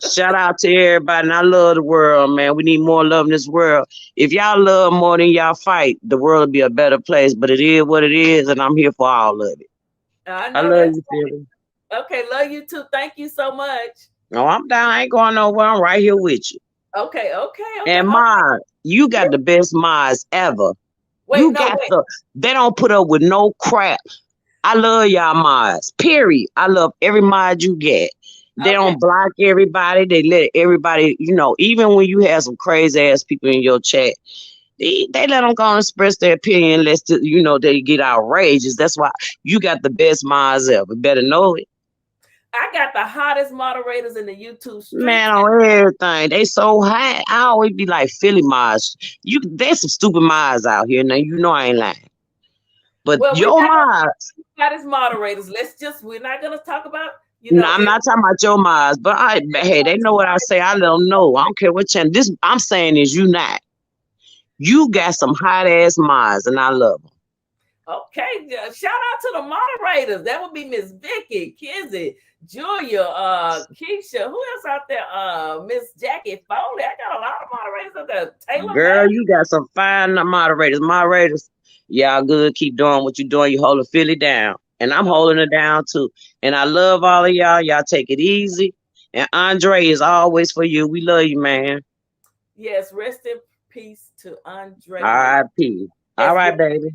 Shout out to everybody. And I love the world, man. We need more love in this world. If y'all love more than y'all fight, the world will be a better place. But it is what it is, and I'm here for all of it. I I know love that's you, Philly. okay. Love you too. Thank you so much. No, I'm down. I ain't going nowhere. I'm right here with you. Okay. And Ma, you got the best Ma's ever. Wait, no, wait. They don't put up with no crap. I love y'all Ma's. Period. I love every mod you get. They don't block everybody. They let everybody, even when you have some crazy ass people in your chat, they let them go and express their opinion unless, they get outrageous. That's why you got the best mods ever. Better know it. I got the hottest moderators in the YouTube street. Man, on everything. They so hot. I always be like, Philly mods. There's some stupid mods out here. Now, I ain't lying. But your mods. Hottest moderators. We're not going to talk about, No, I'm not talking about your mods, but hey, they know what I say. I let them know. I don't care what channel. This I'm saying is you not. You got some hot ass mods, and I love them. Okay, shout out to the moderators. That would be Miss Vicky, Kizzy, Julia, Keisha. Who else out there? Miss Jackie Foley. I got a lot of moderators out there. Taylor. Girl, you got some fine moderators. Moderators, y'all good. Keep doing what you're doing. You holding Philly down. And I'm holding it down too. And I love all of y'all. Y'all take it easy. And Andre is always for you. We love you, man. Yes, rest in peace to Andre. R.I.P. All right, baby.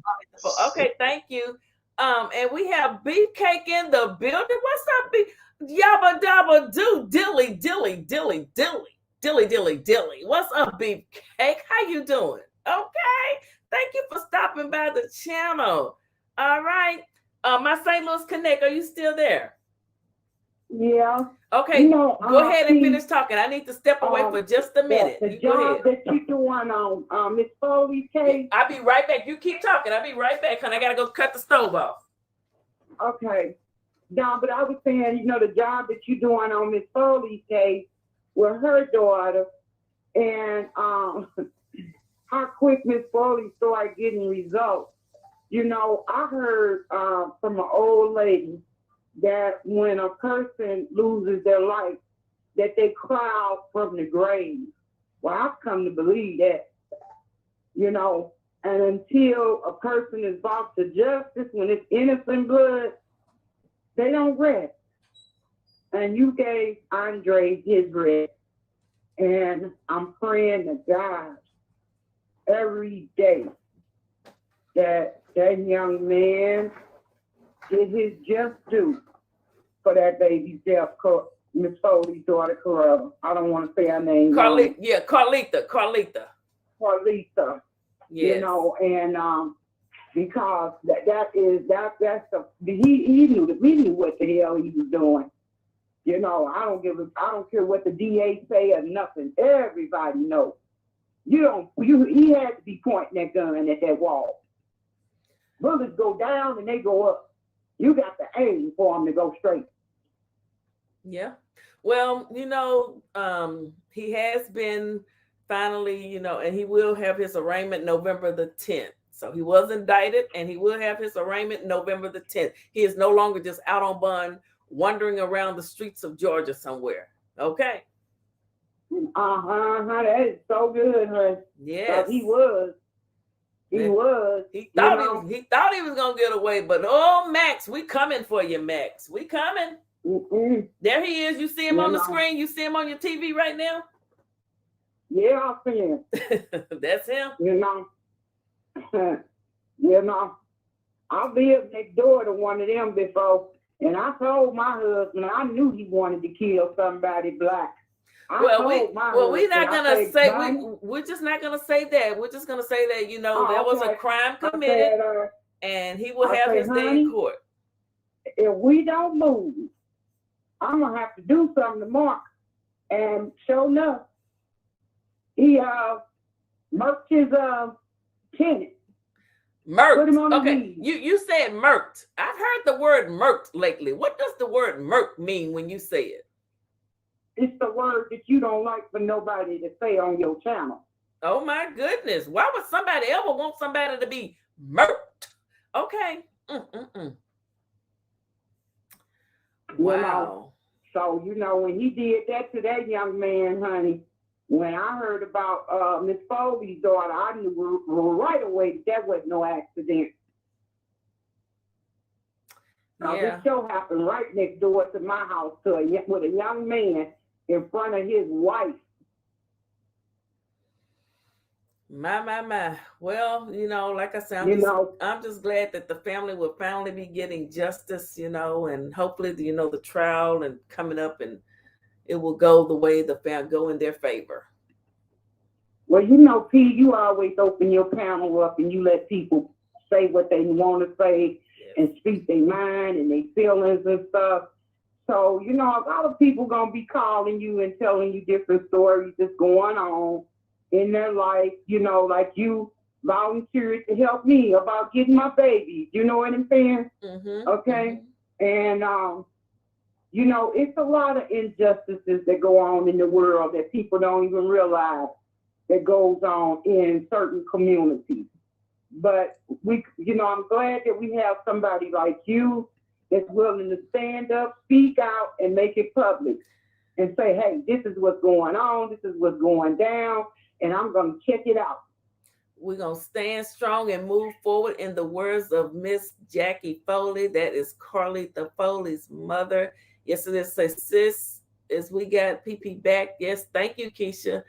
Okay, thank you. And we have Beefcake in the building. What's up, Beef? Yabba dabba do dilly dilly dilly dilly dilly dilly dilly. What's up, Beefcake? How you doing? Okay. Thank you for stopping by the channel. All right. My St. Louis Connect, are you still there? Yeah. Okay, go ahead and finish talking. I need to step away for just a minute. The job that you're doing on Miss Foley's case. I'll be right back. You keep talking. I'll be right back, honey. I got to go cut the stove off. Okay. No, but I was saying, the job that you're doing on Miss Foley's case with her daughter, and how quick Miss Foley started getting results. I heard from an old lady that when a person loses their life, that they cry out from the grave. Well, I've come to believe that, and until a person is brought to justice, when it's innocent blood, they don't rest. And you gave Andre his rest. And I'm praying to God every day that young man get his just due for that baby's death, Miss Foley's daughter, Coretta. I don't want to say her name. Carlita. Carlita. Yes. And because he knew what the hell he was doing. I don't care what the DA say or nothing. Everybody knows. He had to be pointing that gun at that wall. Bullets go down and they go up. You got to aim for them to go straight. Yeah. Well, he has been finally, and he will have his arraignment November the 10th. So he was indicted and he will have his arraignment November the 10th. He is no longer just out on bond, wandering around the streets of Georgia somewhere. Okay. That is so good, huh? Yes. He was. He thought he was gonna get away, but Max, we coming for you, Max. We coming. Mm-mm. There he is. You see him on the screen. You see him on your TV right now. Yeah, I see him. That's him. I've lived next door to one of them before, and I told my husband I knew he wanted to kill somebody black. We're not gonna say we're just not gonna say that. We're just gonna say that there was a crime committed, and he will have his day in court. If we don't move, I'm gonna have to do something to Mark. And sure enough, he murked his tenant. Murked. Okay, you said murked. I've heard the word murked lately. What does the word murked mean when you say it? It's the word that you don't like for nobody to say on your channel. Oh my goodness. Why would somebody ever want somebody to be murked? Okay. Wow. So, when he did that to that young man, honey, when I heard about Miss Foley's daughter, I knew right away that wasn't no accident. Now, Yeah. this show happened right next door to my house with a young man in front of his wife. My. Well, like I said, I'm just glad that the family will finally be getting justice, and hopefully, the trial and coming up, and it will go the way go in their favor. Well, P, you always open your panel up and you let people say what they want to say and speak their mind and their feelings and stuff. So, a lot of people going to be calling you and telling you different stories that's going on in their life, like you volunteered to help me about getting my baby. You know what I'm saying? Mm-hmm, okay. Mm-hmm. And, it's a lot of injustices that go on in the world that people don't even realize that goes on in certain communities. But I'm glad that we have somebody like you that's willing to stand up, speak out, and make it public and say, hey, this is what's going on, this is what's going down, and I'm going to check it out. We're going to stand strong and move forward in the words of Miss Jackie Foley. That is Carlita Foley's mother. Yes, it is. Say, sis, as we got PP back. Yes, thank you, Keisha.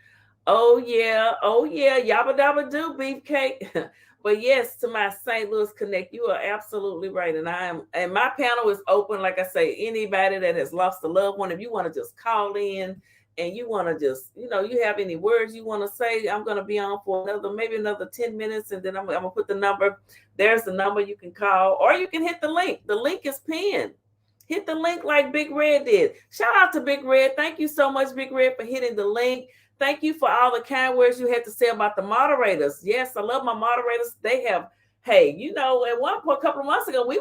Oh, yeah. Yabba dabba do, beefcake. But yes, to my St. Louis Connect, you are absolutely right. And my panel is open. Like I say, anybody that has lost a loved one, if you want to just call in and you want to just, you have any words you want to say, I'm going to be on for maybe another 10 minutes. And then I'm going to put the number. There's the number you can call, or you can hit the link. The link is pinned. Hit the link like Big Red did. Shout out to Big Red. Thank you so much, Big Red, for hitting the link. Thank you for all the kind words you had to say about the moderators. Yes, I love my moderators. They have, at a couple of months ago, they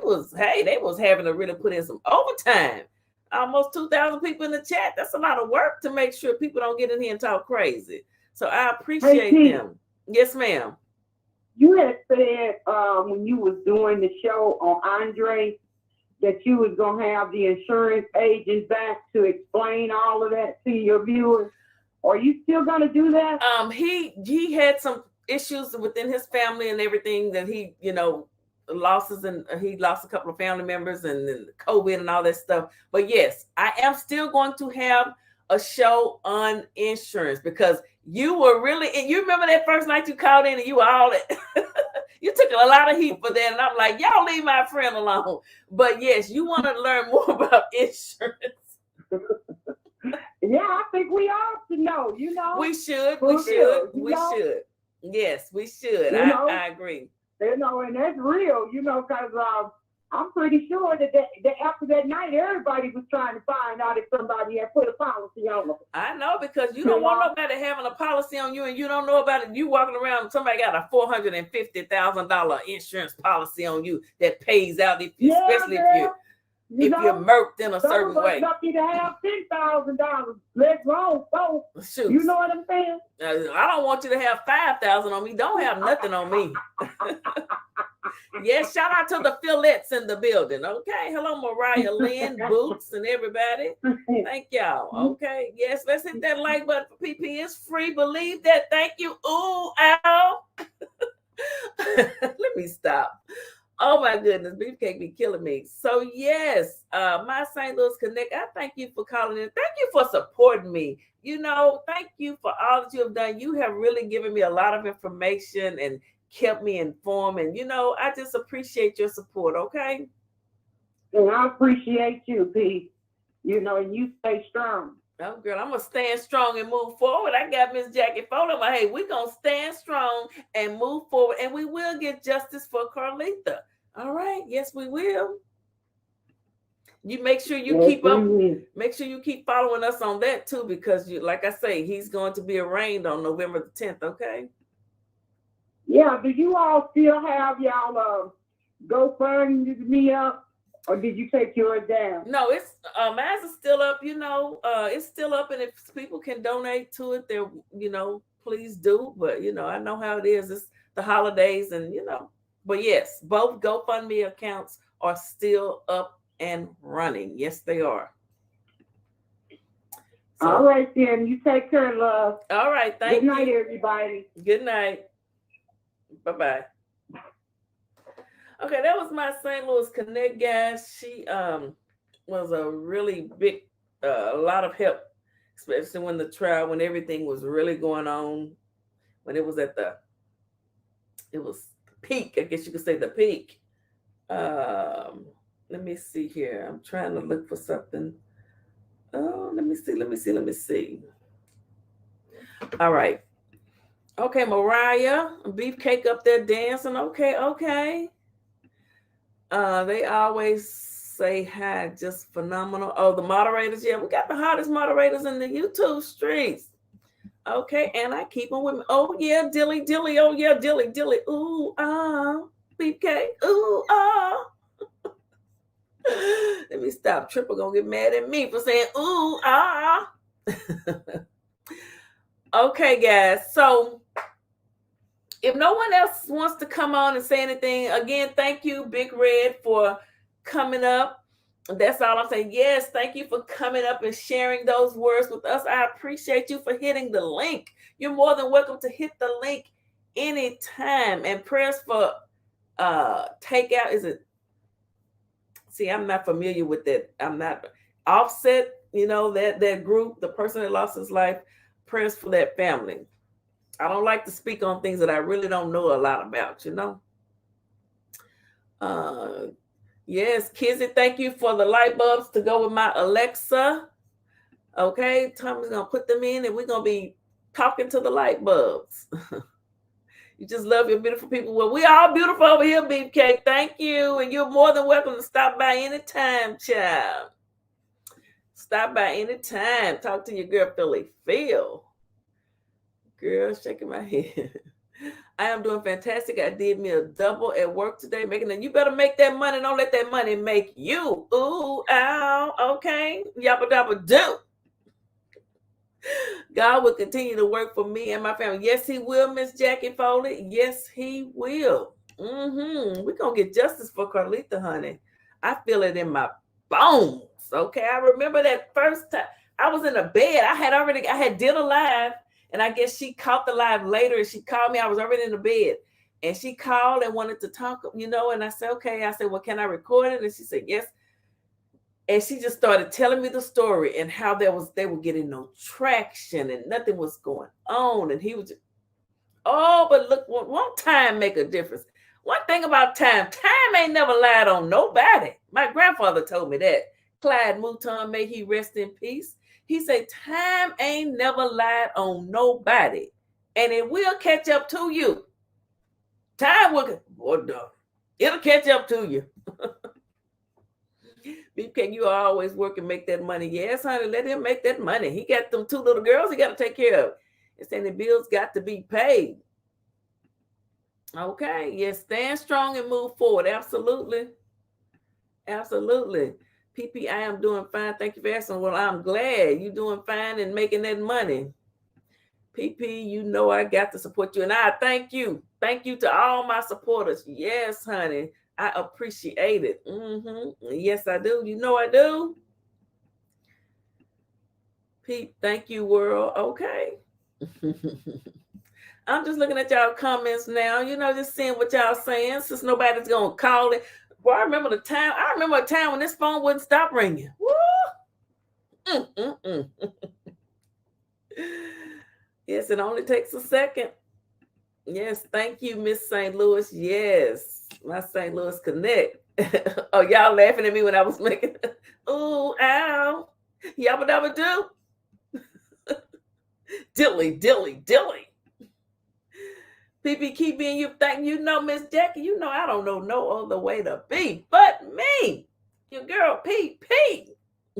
was having to really put in some overtime. Almost 2,000 people in the chat. That's a lot of work to make sure people don't get in here and talk crazy. So I appreciate them. Yes, ma'am. You had said when you was doing the show on Andre that you was going to have the insurance agent back to explain all of that to your viewers. Are you still going to do that? He had some issues within his family and everything that he, losses, and he lost a couple of family members and COVID and all that stuff. But yes, I am still going to have a show on insurance because you were really, and you remember that first night you called in and you were all you took a lot of heat for that. And I'm like, y'all leave my friend alone. But yes, you want to learn more about insurance. Yeah, I think we all should know, We should. Yes, we should. I agree. And that's real, because I'm pretty sure that after that night, everybody was trying to find out if somebody had put a policy on them. I know, because you don't want nobody having a policy on you and you don't know about it. You walking around, somebody got a $450,000 insurance policy on you that pays out, especially if you're murked in a certain way. Lucky to have $10,000. Let's roll, so shoot. You know what I'm saying? I don't want you to have 5,000 on me. Don't have nothing on me. Yes, shout out to the Phillettes in the building. Okay, hello, Mariah Lynn, Boots, and everybody. Thank y'all. Okay, yes, let's hit that like button for PP. It's free. Believe that. Thank you. Ooh, ow. Let me stop. Oh my goodness, Beefcake be killing me. So yes, my St. Louis Connect, I thank you for calling in. Thank you for supporting me. Thank you for all that you have done. You have really given me a lot of information and kept me informed. And, I just appreciate your support, okay? And I appreciate you, P. And you stay strong. Oh, girl, I'm going to stand strong and move forward. I got Miss Jackie Foley. Hey, we're going to stand strong and move forward, and we will get justice for Carlita. All right. Yes, we will. You make sure you keep up. Make sure you keep following us on that, too, because, like I say, he's going to be arraigned on November the 10th, okay? Yeah. Do you all still have y'all GoFundMe up? Or did you take yours down? No, it's mine's is still up. It's still up, and if people can donate to it, they're please do. But I know how it is. It's the holidays, and But yes, both GoFundMe accounts are still up and running. Yes, they are. So, all right, then. You take care, love. all right. Thank Good night, you. everybody. Good night. Bye-bye. Okay, that was my St. Louis Connect, guys. She was a really big, a lot of help, especially when everything was really going on, when it was peak, I guess you could say the peak. Let me see here. I'm trying to look for something. Oh, let me see. All right. Okay, Mariah, Beefcake up there dancing. Okay. They always say hi, just phenomenal. Oh, the moderators, yeah, we got the hottest moderators in the YouTube streets. Okay, and I keep them with me. Oh yeah, Dilly. Oh yeah, Dilly. Ooh, Beefcake. Ooh, Let me stop. Triple gonna get mad at me for saying ooh, Okay, guys. So if no one else wants to come on and say anything, again, thank you, Big Red, for coming up. That's all I'm saying. Yes, thank you for coming up and sharing those words with us. I appreciate you for hitting the link. You're more than welcome to hit the link anytime. And prayers for takeout. Is it? See, I'm not familiar with that. I'm not Offset, that group, the person that lost his life. Prayers for that family. I don't like to speak on things that I really don't know a lot about, Yes, Kizzy, thank you for the light bulbs to go with my Alexa. Okay, Tommy's going to put them in and we're going to be talking to the light bulbs. You just love your beautiful people. Well, we all beautiful over here, Beefcake. Thank you. And you're more than welcome to stop by anytime, child. Stop by anytime. Talk to your girl, Philly Phil. Girl, shaking my head. I am doing fantastic. I did me a double at work today, making it. You better make that money. Don't let that money make you. Ooh, ow. Okay. Yabba dabba do. God will continue to work for me and my family. Yes, he will, Miss Jackie Foley. Yes, he will. We're going to get justice for Carlita, honey. I feel it in my bones. Okay. I remember that first time I was in a bed. I had dinner live. And I guess she caught the live later and she called me. I was already in the bed. And she called and wanted to talk, and I said, okay. I said, well, can I record it? And she said, yes. And she just started telling me the story and how they were getting no traction and nothing was going on. And he was just, but look, won't time make a difference? One thing about time ain't never lied on nobody. My grandfather told me that. Clyde Mouton, may he rest in peace. He said, time ain't never lied on nobody. And it will catch up to you. Time will, it'll catch up to you. Can you always work and make that money? Yes, honey, let him make that money. He got them 2 little girls he got to take care of. And saying the bills got to be paid. Okay, yes, stand strong and move forward. Absolutely. PP, I am doing fine. Thank you for asking. Well, I'm glad you're doing fine and making that money. PP, I got to support you. And I thank you. Thank you to all my supporters. Yes, honey. I appreciate it. Yes, I do. I do. Pete, thank you, world. Okay. I'm just looking at y'all comments now, just seeing what y'all saying since nobody's going to call it. Well, I remember a time when this phone wouldn't stop ringing. Woo! Yes, it only takes a second. Yes, thank you, Miss St. Louis. Yes, my St. Louis Connect. Oh, y'all laughing at me when I was making ooh, ow. Yabba dabba do. Dilly. PP keep being you think Miss Jackie, I don't know no other way to be but me. Your girl PP.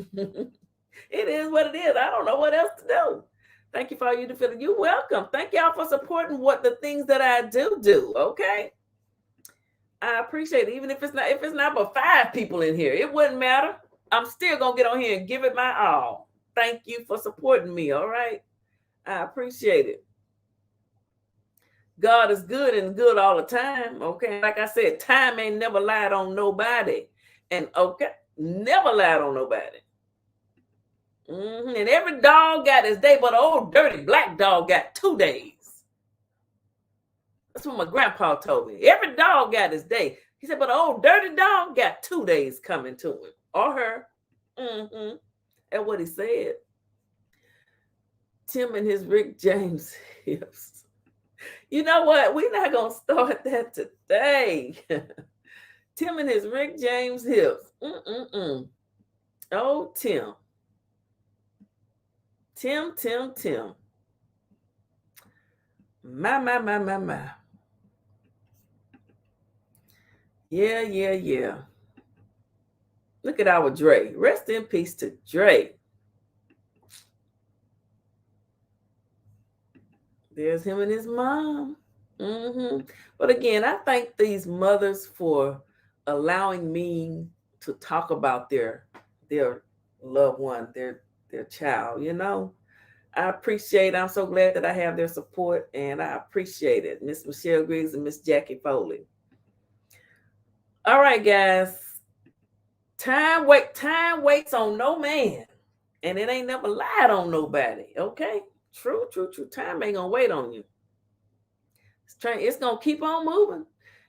It is what it is. I don't know what else to do. Thank you for all you do. You're welcome. Thank y'all for supporting the things that I do. Okay. I appreciate it. Even if it's not but 5 people in here, it wouldn't matter. I'm still gonna get on here and give it my all. Thank you for supporting me. All right. I appreciate it. God is good and good all the time. Okay. Like I said, time ain't never lied on nobody. And okay, never lied on nobody. And every dog got his day, but an old dirty black dog got 2 days. That's what my grandpa told me. Every dog got his day. He said, but an old dirty dog got 2 days coming to him or her. That's what he said. Tim and his Rick James hips. You know what? We're not going to start that today. Tim and his Rick James hips. Oh, Tim. Tim. My. Yeah. Look at our Dre. Rest in peace to Dre. There's him and his mom. But again, I thank these mothers for allowing me to talk about their loved one, their child, you know. I appreciate it. I'm so glad that I have their support, and I appreciate it. Miss Michelle Griggs and Miss Jackie Foley. All right, guys. Time waits on no man, and it ain't never lied on nobody. Okay, true. Time ain't gonna wait on you. It's gonna keep on moving.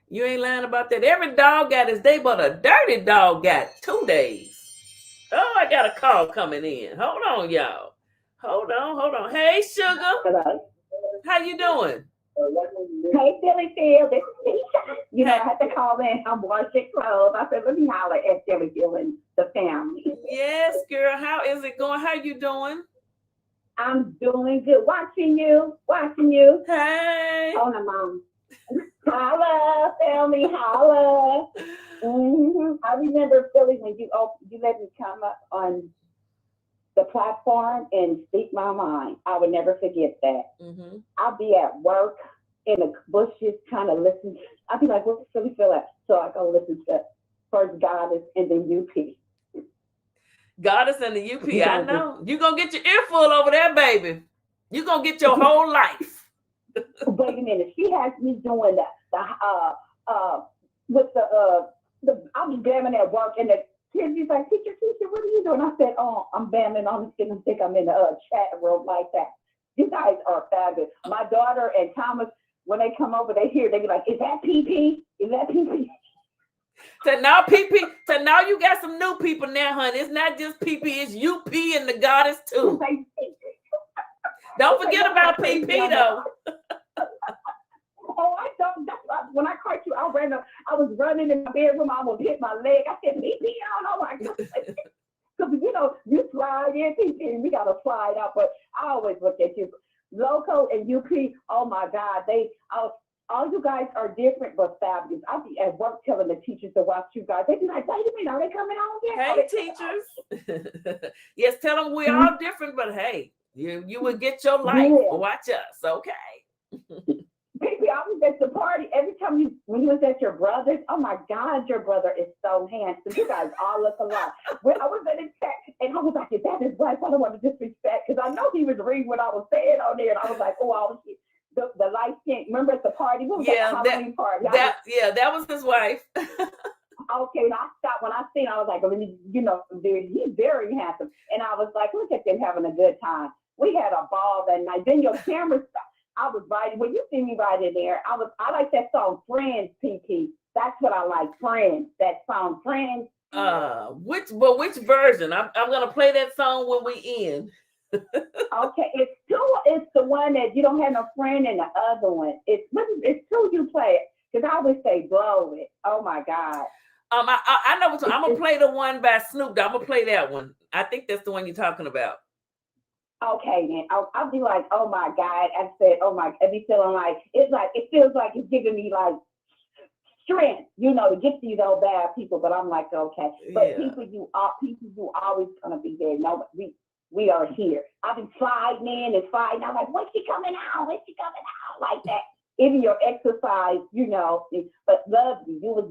You ain't lying about that. Every dog got his day, but a dirty dog got 2 days. Oh, I got a call coming in. Hold on, y'all. Hold on. Hey, Sugar. Hello. How you doing? Hey, Philly Phil. This is Tisha. You know, I had to call in. I'm washing clothes. I said, let me holler at Philly Phil and the family. Yes, girl. How is it going? How you doing? I'm doing good. Watching you. Hey. Oh, no, Mom. Holla, family. Holla. I remember, Philly, when you let me come up on the platform and speak my mind. I would never forget that. I'll be at work in the bushes trying to listen. I'll be like, what's Philly feel at? So I go listen to First Goddess and then UP. Goddess and the UP. I know. You're going to get your earful over there, baby. You're going to get your whole life. Wait a minute. She has me doing I'll be bamming at work and the kids be like, teacher, what are you doing? I said, oh, I'm bamming on the think I'm in the chat room like that. You guys are fabulous. My daughter and Thomas, when they come over, they be like, is that PP? Is that PP? So now PP, so now you got some new people now, honey. It's not just PP, it's UP and the Goddess too. Don't forget about PP though. Oh, I don't. When I caught you, I was running in my bedroom. I almost hit my leg. I said, PP, I don't know my God. Because, you know, you slide in, PP, and we got to slide out. But I always look at you. Loco and UP, oh, my God. All you guys are different but fabulous. I'll be at work telling the teachers to watch you guys. They be like, wait a minute, are they coming on yet? Hey, teachers. Yes, tell them we're all different, but hey, you will get your life. Yeah. Watch us, okay? Baby, I was at the party. Every time when you was at your brother's, oh my God, your brother is so handsome. You guys all look alike. When I was in the chat, and I was like, is that his wife? I don't want to disrespect, because I know he was reading what I was saying on there, and I was like, oh, I was the light skin. Remember at the party? What was that Halloween party? That was his wife. Okay, and I stopped when I seen. I was like, he's very handsome, and I was like, look at them having a good time. We had a ball that night. Then your camera stopped. I was writing. When you see me right in there, I like that song Friends, PP. That's what I like, Friends. That song Friends. Which version? I'm gonna play that song when we end. Okay, it's the one that you don't have no friend, and the other one. It's two you play it, because I always say blow it. Oh my God. I know which one. I'm gonna play the one by Snoop Dogg. I'm gonna play that one. I think that's the one you're talking about. Okay, then I'll be like, oh my God. I said, oh my, I be feeling like it feels like it's giving me like strength, to get these old bad people. But I'm like, okay, but people you always gonna be there. No, we are here. I've been sliding in and sliding. I'm like, when's she coming out? Like that. even your exercise, but love you. You was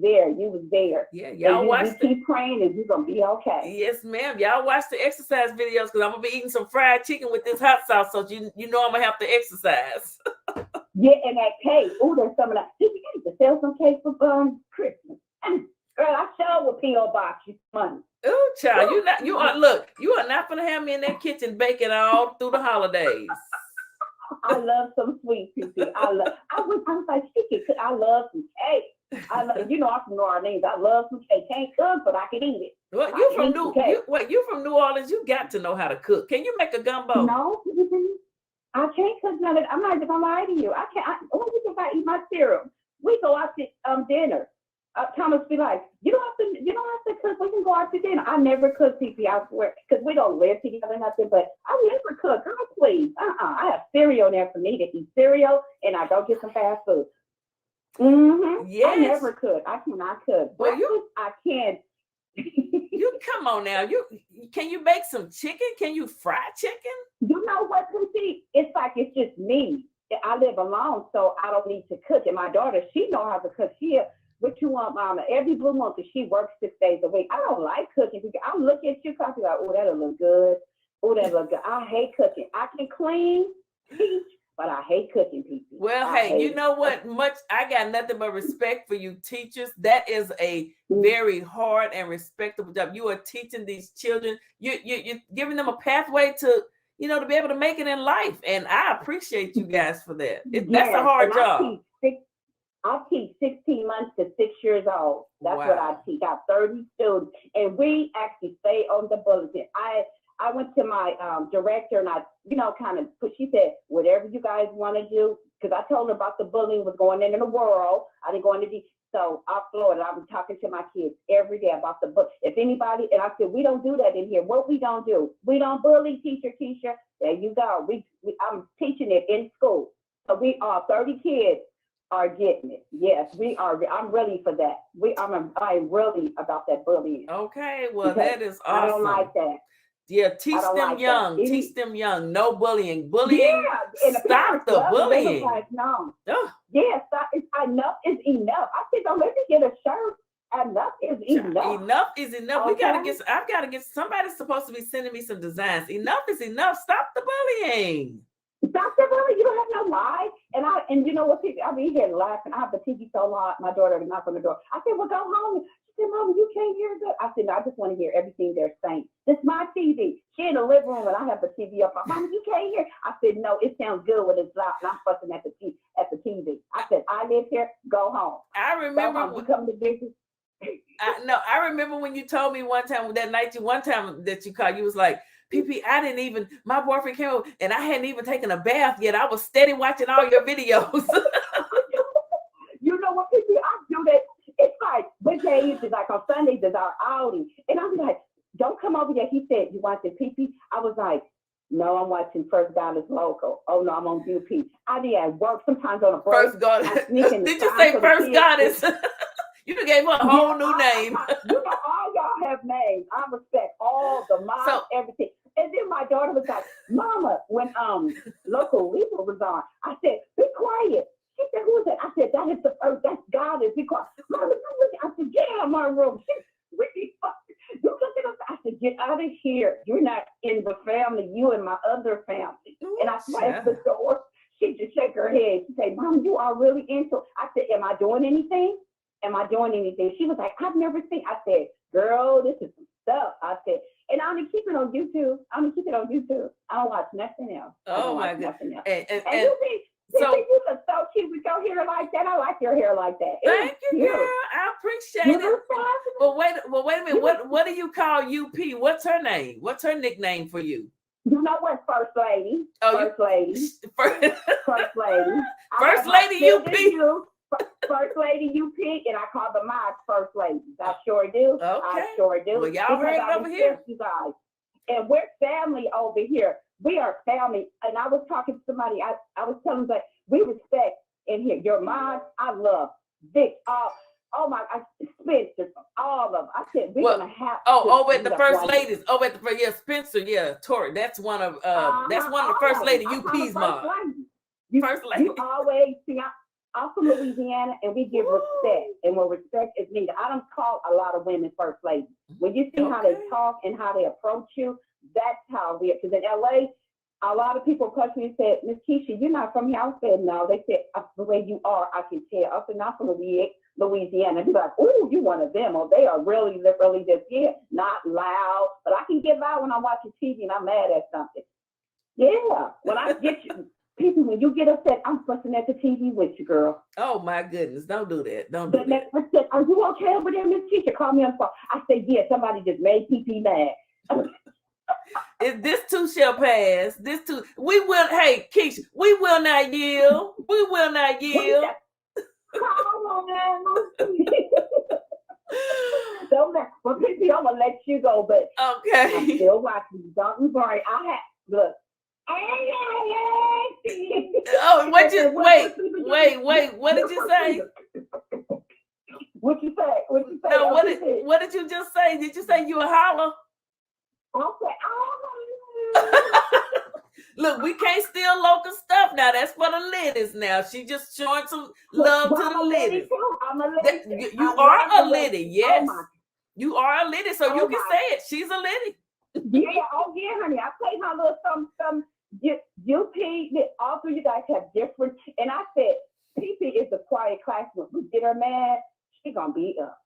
there. Yeah, And y'all you watch the keep praying and you're going to be okay. yes, ma'am. Y'all watch the exercise videos because I'm gonna be eating some fried chicken with this hot sauce, so you know I'm gonna have to exercise. Yeah, and that cake. Ooh, there's some of that. You need to sell some cake for Christmas. Girl, I sure will P.O. box you money. Oh, child, you are not gonna have me in that kitchen baking all through the holidays. I love some sweet pea. I was like, she can cook. I love some cake. I'm from New Orleans. I love some cake. Can't cook, but I can eat it. What you from New Orleans? You got to know how to cook. Can you make a gumbo? No, I can't cook none of it. I'm not gonna lie to you. I can't. Only if I eat my cereal. We go out to dinner. Thomas be like, you don't have to cook. We can go out to dinner. I never cook, PP. I swear, because we don't live together, nothing. But I never cook. Girl, please. I have cereal there for me to eat cereal, and I go get some fast food. Yes. I never cook. I cannot cook. Well, I can't. You come on now. Can you make some chicken? Can you fry chicken? You know what, Lucy? It's like it's just me. I live alone, so I don't need to cook. And my daughter, she know how to cook. What you want, Mama? Every blue moon, because she works 6 days a week. I don't like cooking. I look at you, cause like, oh, that'll look good. Oh, that look good. I hate cooking. I can clean, teach, but I hate cooking, people. Well, hey, you know what? I got nothing but respect for you teachers. That is a very hard and respectable job. You are teaching these children. You're giving them a pathway to, to be able to make it in life. And I appreciate you guys for that. That's a hard job. I teach 16 months to 6 years old. That's wow. what I teach. I have 30 students, and we actually stay on the bulletin. I went to my director, and I, kind of put. She said, whatever you guys want to do, because I told her about the bullying was going in the world. I didn't go into so I Florida. I was talking to my kids every day about the book. If anybody, and I said, we don't do that in here. What we don't do, we don't bully, teacher. There you go. I'm teaching it in school. So we are 30 kids. Are getting it. Yes, we are. I'm ready for that. I'm really about that bullying. Okay, well, that is awesome. I don't like that. Yeah, teach them young. Teach them young. No bullying. Bullying. Yeah, stop the bullying. Like, no. Yes, enough is enough. I said, don't let me get a shirt. Enough is enough. Enough is enough. Okay. I've got to get. Somebody's supposed to be sending me some designs. Enough is enough. Stop the bullying. Dr. Billy, you don't have no lie. And you know what, people, I be here laughing. I have the TV so loud, my daughter knocked on the door. I said, well, go home. She said, Mama, you can't hear good. I said, no, I just want to hear everything they're saying. This is my TV. She in the living room and I have the TV up. Mama, you can't hear. I said, no, it sounds good when it's loud. And I'm fussing at the TV. I said, I live here, go home. I remember when you come to visit. I remember when you told me one time that you called, you was like, PP, my boyfriend came over and I hadn't even taken a bath yet. I was steady watching all your videos. You know what, PP, I do that. It's like, what days is like on Sundays is our outing. And I'm like, don't come over here. He said, you watching PP? I was like, no, I'm watching First Goddess Local. Oh, no, I'm on UP. I be at work sometimes on a break. First Goddess. Did you say First Goddess? You gave her a whole new name. All y'all have names. I respect all the moms, everything. And then my daughter was like, Mama, when Local Weaver was on, I said, be quiet. She said, who is that? I said, that is the first, that's Goddess. Be quiet. Mama, I said, get out of my room. You look at us. I said, get out of here. You're not in the family. You and my other family. And I slammed the door. She just shook her head. She said, Mom, you are really into it. I said, am I doing anything? She was like, I've never seen. I said, girl, this is some stuff. I said, and I'm gonna keep it on YouTube. I don't watch nothing else. Oh my God. And you look so cute with your hair like that. I like your hair like that. Thank you, girl. I appreciate it. Well, wait a minute. What do you call UP? What's her name? What's her nickname for you? You know what, First Lady? First Lady. First Lady. First Lady UP. First Lady UP, and I call the mods First Ladies. I sure do. Okay. I sure do. Well, y'all heard it over here. You guys. And we're family over here. We are family. And I was talking to somebody, I was telling them that we respect in here. Your moms, I love. Vic, oh my, Spencer, all of them. I said, we're going to have over at the First Ladies. Over at the, Spencer, Tori. That's one of the First Lady UP's mom. First Lady. You always see, I'm from Louisiana, and we give respect, and when respect is needed, I don't call a lot of women first lady. When you see how they Okay. talk and how they approach you, that's how we. Because in LA, a lot of people approach me and said, "Miss Keisha, you're not from here." I said, "No." They said, "The way you are, I can tell." I said, "Not from Louisiana." They're like, "Oh, you one of them?" Oh, they are really just not loud, but I can get loud when I'm watching TV and I'm mad at something. Yeah, when I get you. People, when you get upset, I'm fussing at the TV with you, girl. Oh my goodness. Don't do that. Don't do The that. next person said, "Are you okay over there, Miss Keisha?" Call me on the phone. I said, "Yeah, somebody just made PP mad." If this too shall pass, we will, hey, Keisha, we will not yield. We will not yield. Come on, man. Don't let, well, PP, I'm gonna let you go, but I'm Okay. still watching. Don't worry. Look. Oh, wait. What did you say? What you say? What you say? No, Okay. what did you just say? Did you say you a holler? Okay. Look, we can't steal local stuff now. That's for the ladies now. She just showing some love to the ladies. I'm a lady. You are a lady, yes. Oh, you are a lady, so you can my. say it. She's a lady. Yeah, oh yeah, honey. I played my little some UP. All three of you guys have different. And I said, PP is a quiet class. When we get her mad, she gonna beat up.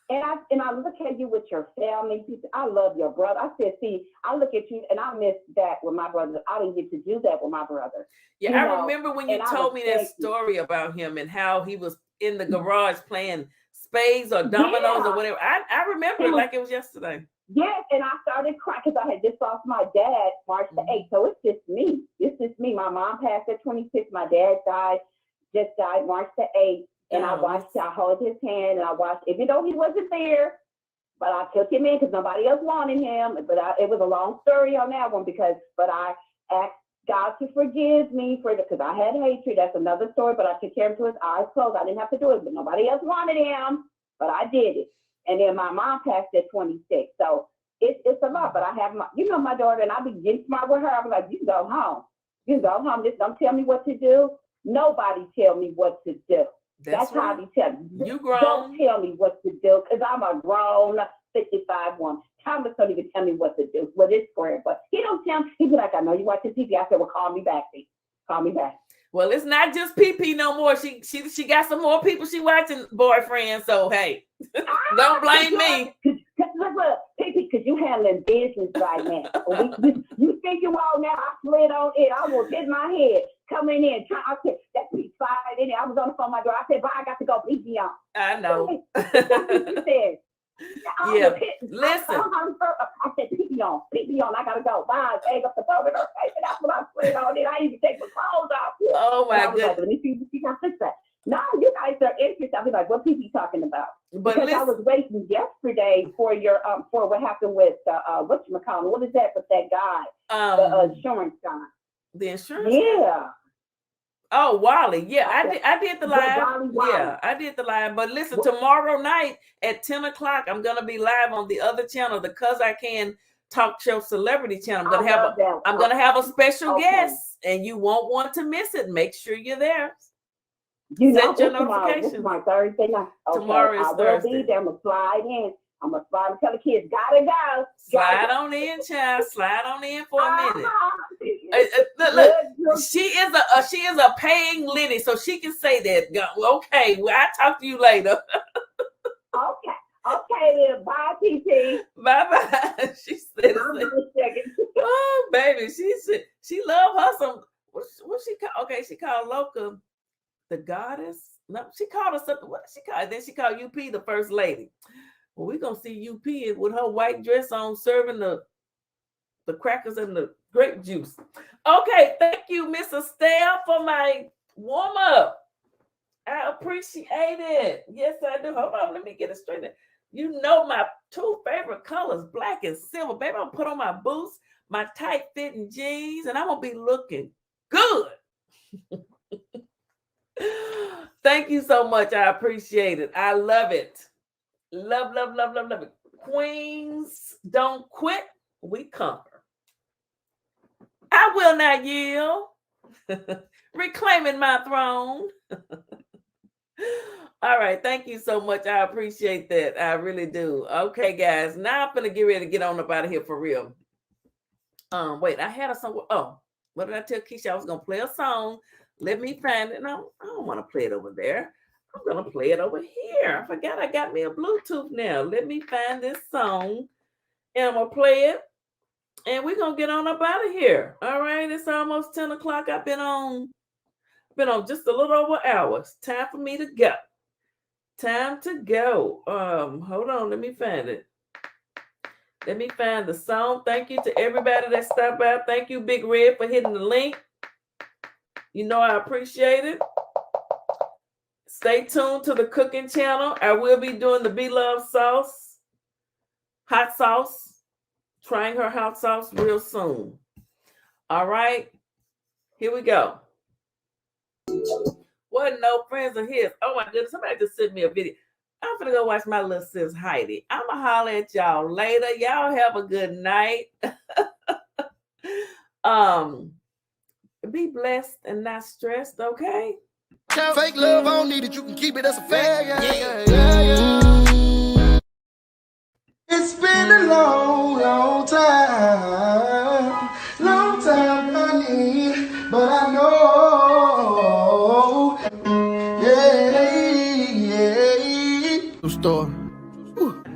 And I look at you with your family. I love your brother. I said, see, I look at you and I miss that with my brother. I didn't get to do that with my brother. Yeah, I remember when you told me that story about him and how he was in the garage playing spades or dominoes or whatever. I remember it like it was yesterday. Yes, and I started crying because I had just lost my dad March the 8th. So it's just me. It's just me. My mom passed at 26. My dad just died March the 8th. And I held his hand and I watched, even though he wasn't there, but I took him in because nobody else wanted him. But it was a long story on that one but I asked God to forgive me because I had hatred. That's another story, but I took care of him to his eyes closed. I didn't have to do it, but nobody else wanted him, but I did it. And then my mom passed at 26. So it's a lot, but I have my daughter, and I be getting smart with her. I was like, you can go home. You can go home. Just don't tell me what to do. Nobody tell me what to do. That's how I be telling you. You grown. Don't tell me what to do because I'm a grown 55 woman. Thomas don't even tell me what to do. Well, it's square, but he don't tell me. He be like, I know you watching TV. I said, well, call me back, please. Call me back. Well, it's not just PP no more. She got some more people she watching, boyfriend. So hey, don't blame me. Look, PP, because you handling business right now. You think you all now? I slid on it. I will hit my head coming in. I said that piece slide in there. I was on the phone. My door. I said, "Bye. I got to go. PP on." I know. She said, yeah. Listen. I said, PP on. I gotta go. Bye. Hang up the phone in her face. And that's what I slid on it. I even take my clothes off. Oh my goodness. Like, let me see what she got to say. No, you guys are interested. I'll be like, what PP talking about? But because I was waiting yesterday for your for what happened with whatchamacallit. What is that with that guy? The insurance guy. The insurance? Yeah. Oh, Wally. Yeah, I did the live. Wally. Yeah, I did the live. But listen, tomorrow night at 10 o'clock, I'm gonna be live on the other channel, the Cuz I Can Talk Show Celebrity Channel. I'm gonna have a special guest, and you won't want to miss it. Make sure you're there. Set your notifications. This is my Thursday night. Okay. Tomorrow is Thursday. I will be there. I'm gonna slide in. I'm gonna slide and tell the kids, gotta go. Slide on in, child. Slide on in for a minute. Look, she is a paying lady, so she can say that. Okay, well, I'll talk to you later. Okay, then. Bye, PT. Bye. She said, oh, baby, she said she loved her some. What she called? Okay, she called Loca the goddess. No, she called her something. What did she call it? Then she called UP the first lady. Well, we're gonna see UP with her white dress on, serving the crackers and the grape juice. Okay, thank you, Miss Estelle, for my warm up. I appreciate it. Yes, I do. Hold on, let me get it straight. You know my two favorite colors, black and silver. Baby, I'm gonna put on my boots, my tight fitting jeans, and I'm gonna be looking good. Thank you so much. I appreciate it. I love it. Love it. Queens don't quit. We conquer. I will not yield. Reclaiming my throne. All right, thank you so much. I appreciate that. I really do. Okay, guys, now I'm gonna get ready to get on up out of here for real. Wait, I had a song. Oh, what did I tell Keisha? I was gonna play a song. Let me find it. No, I don't want to play it over there. I'm gonna play it over here. I forgot I got me a Bluetooth now. Let me find this song, and I'm gonna play it, and we're gonna get on up out of here. All right, it's almost 10 o'clock. I've been on just a little over hours. Time for me to go. Time to go. Hold on, let me find it. Let me find the song. Thank you to everybody that stopped by. Thank you, Big Red, for hitting the link. You know I appreciate it. Stay tuned to the cooking channel. I will be doing the B-Love sauce, hot sauce, trying her hot sauce real soon. All right, here we go. What no friends of his? Oh my goodness, somebody just sent me a video. I'm gonna go watch my little sis Heidi. I'ma holler at y'all later. Y'all have a good night. Be blessed and not stressed, okay? Fake love, I don't need it. You can keep it as a fact. It's been a long time, honey. But I know, Store.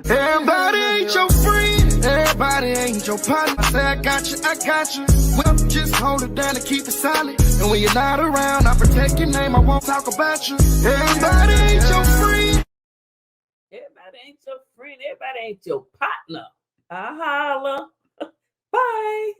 Everybody ain't your friend. Everybody ain't your partner. I say I got you. Well, just hold it down and keep it solid. And when you're not around, I protect your name. I won't talk about you. Everybody ain't your friend. Everybody ain't your friend. Everybody ain't your partner. I holla. Bye.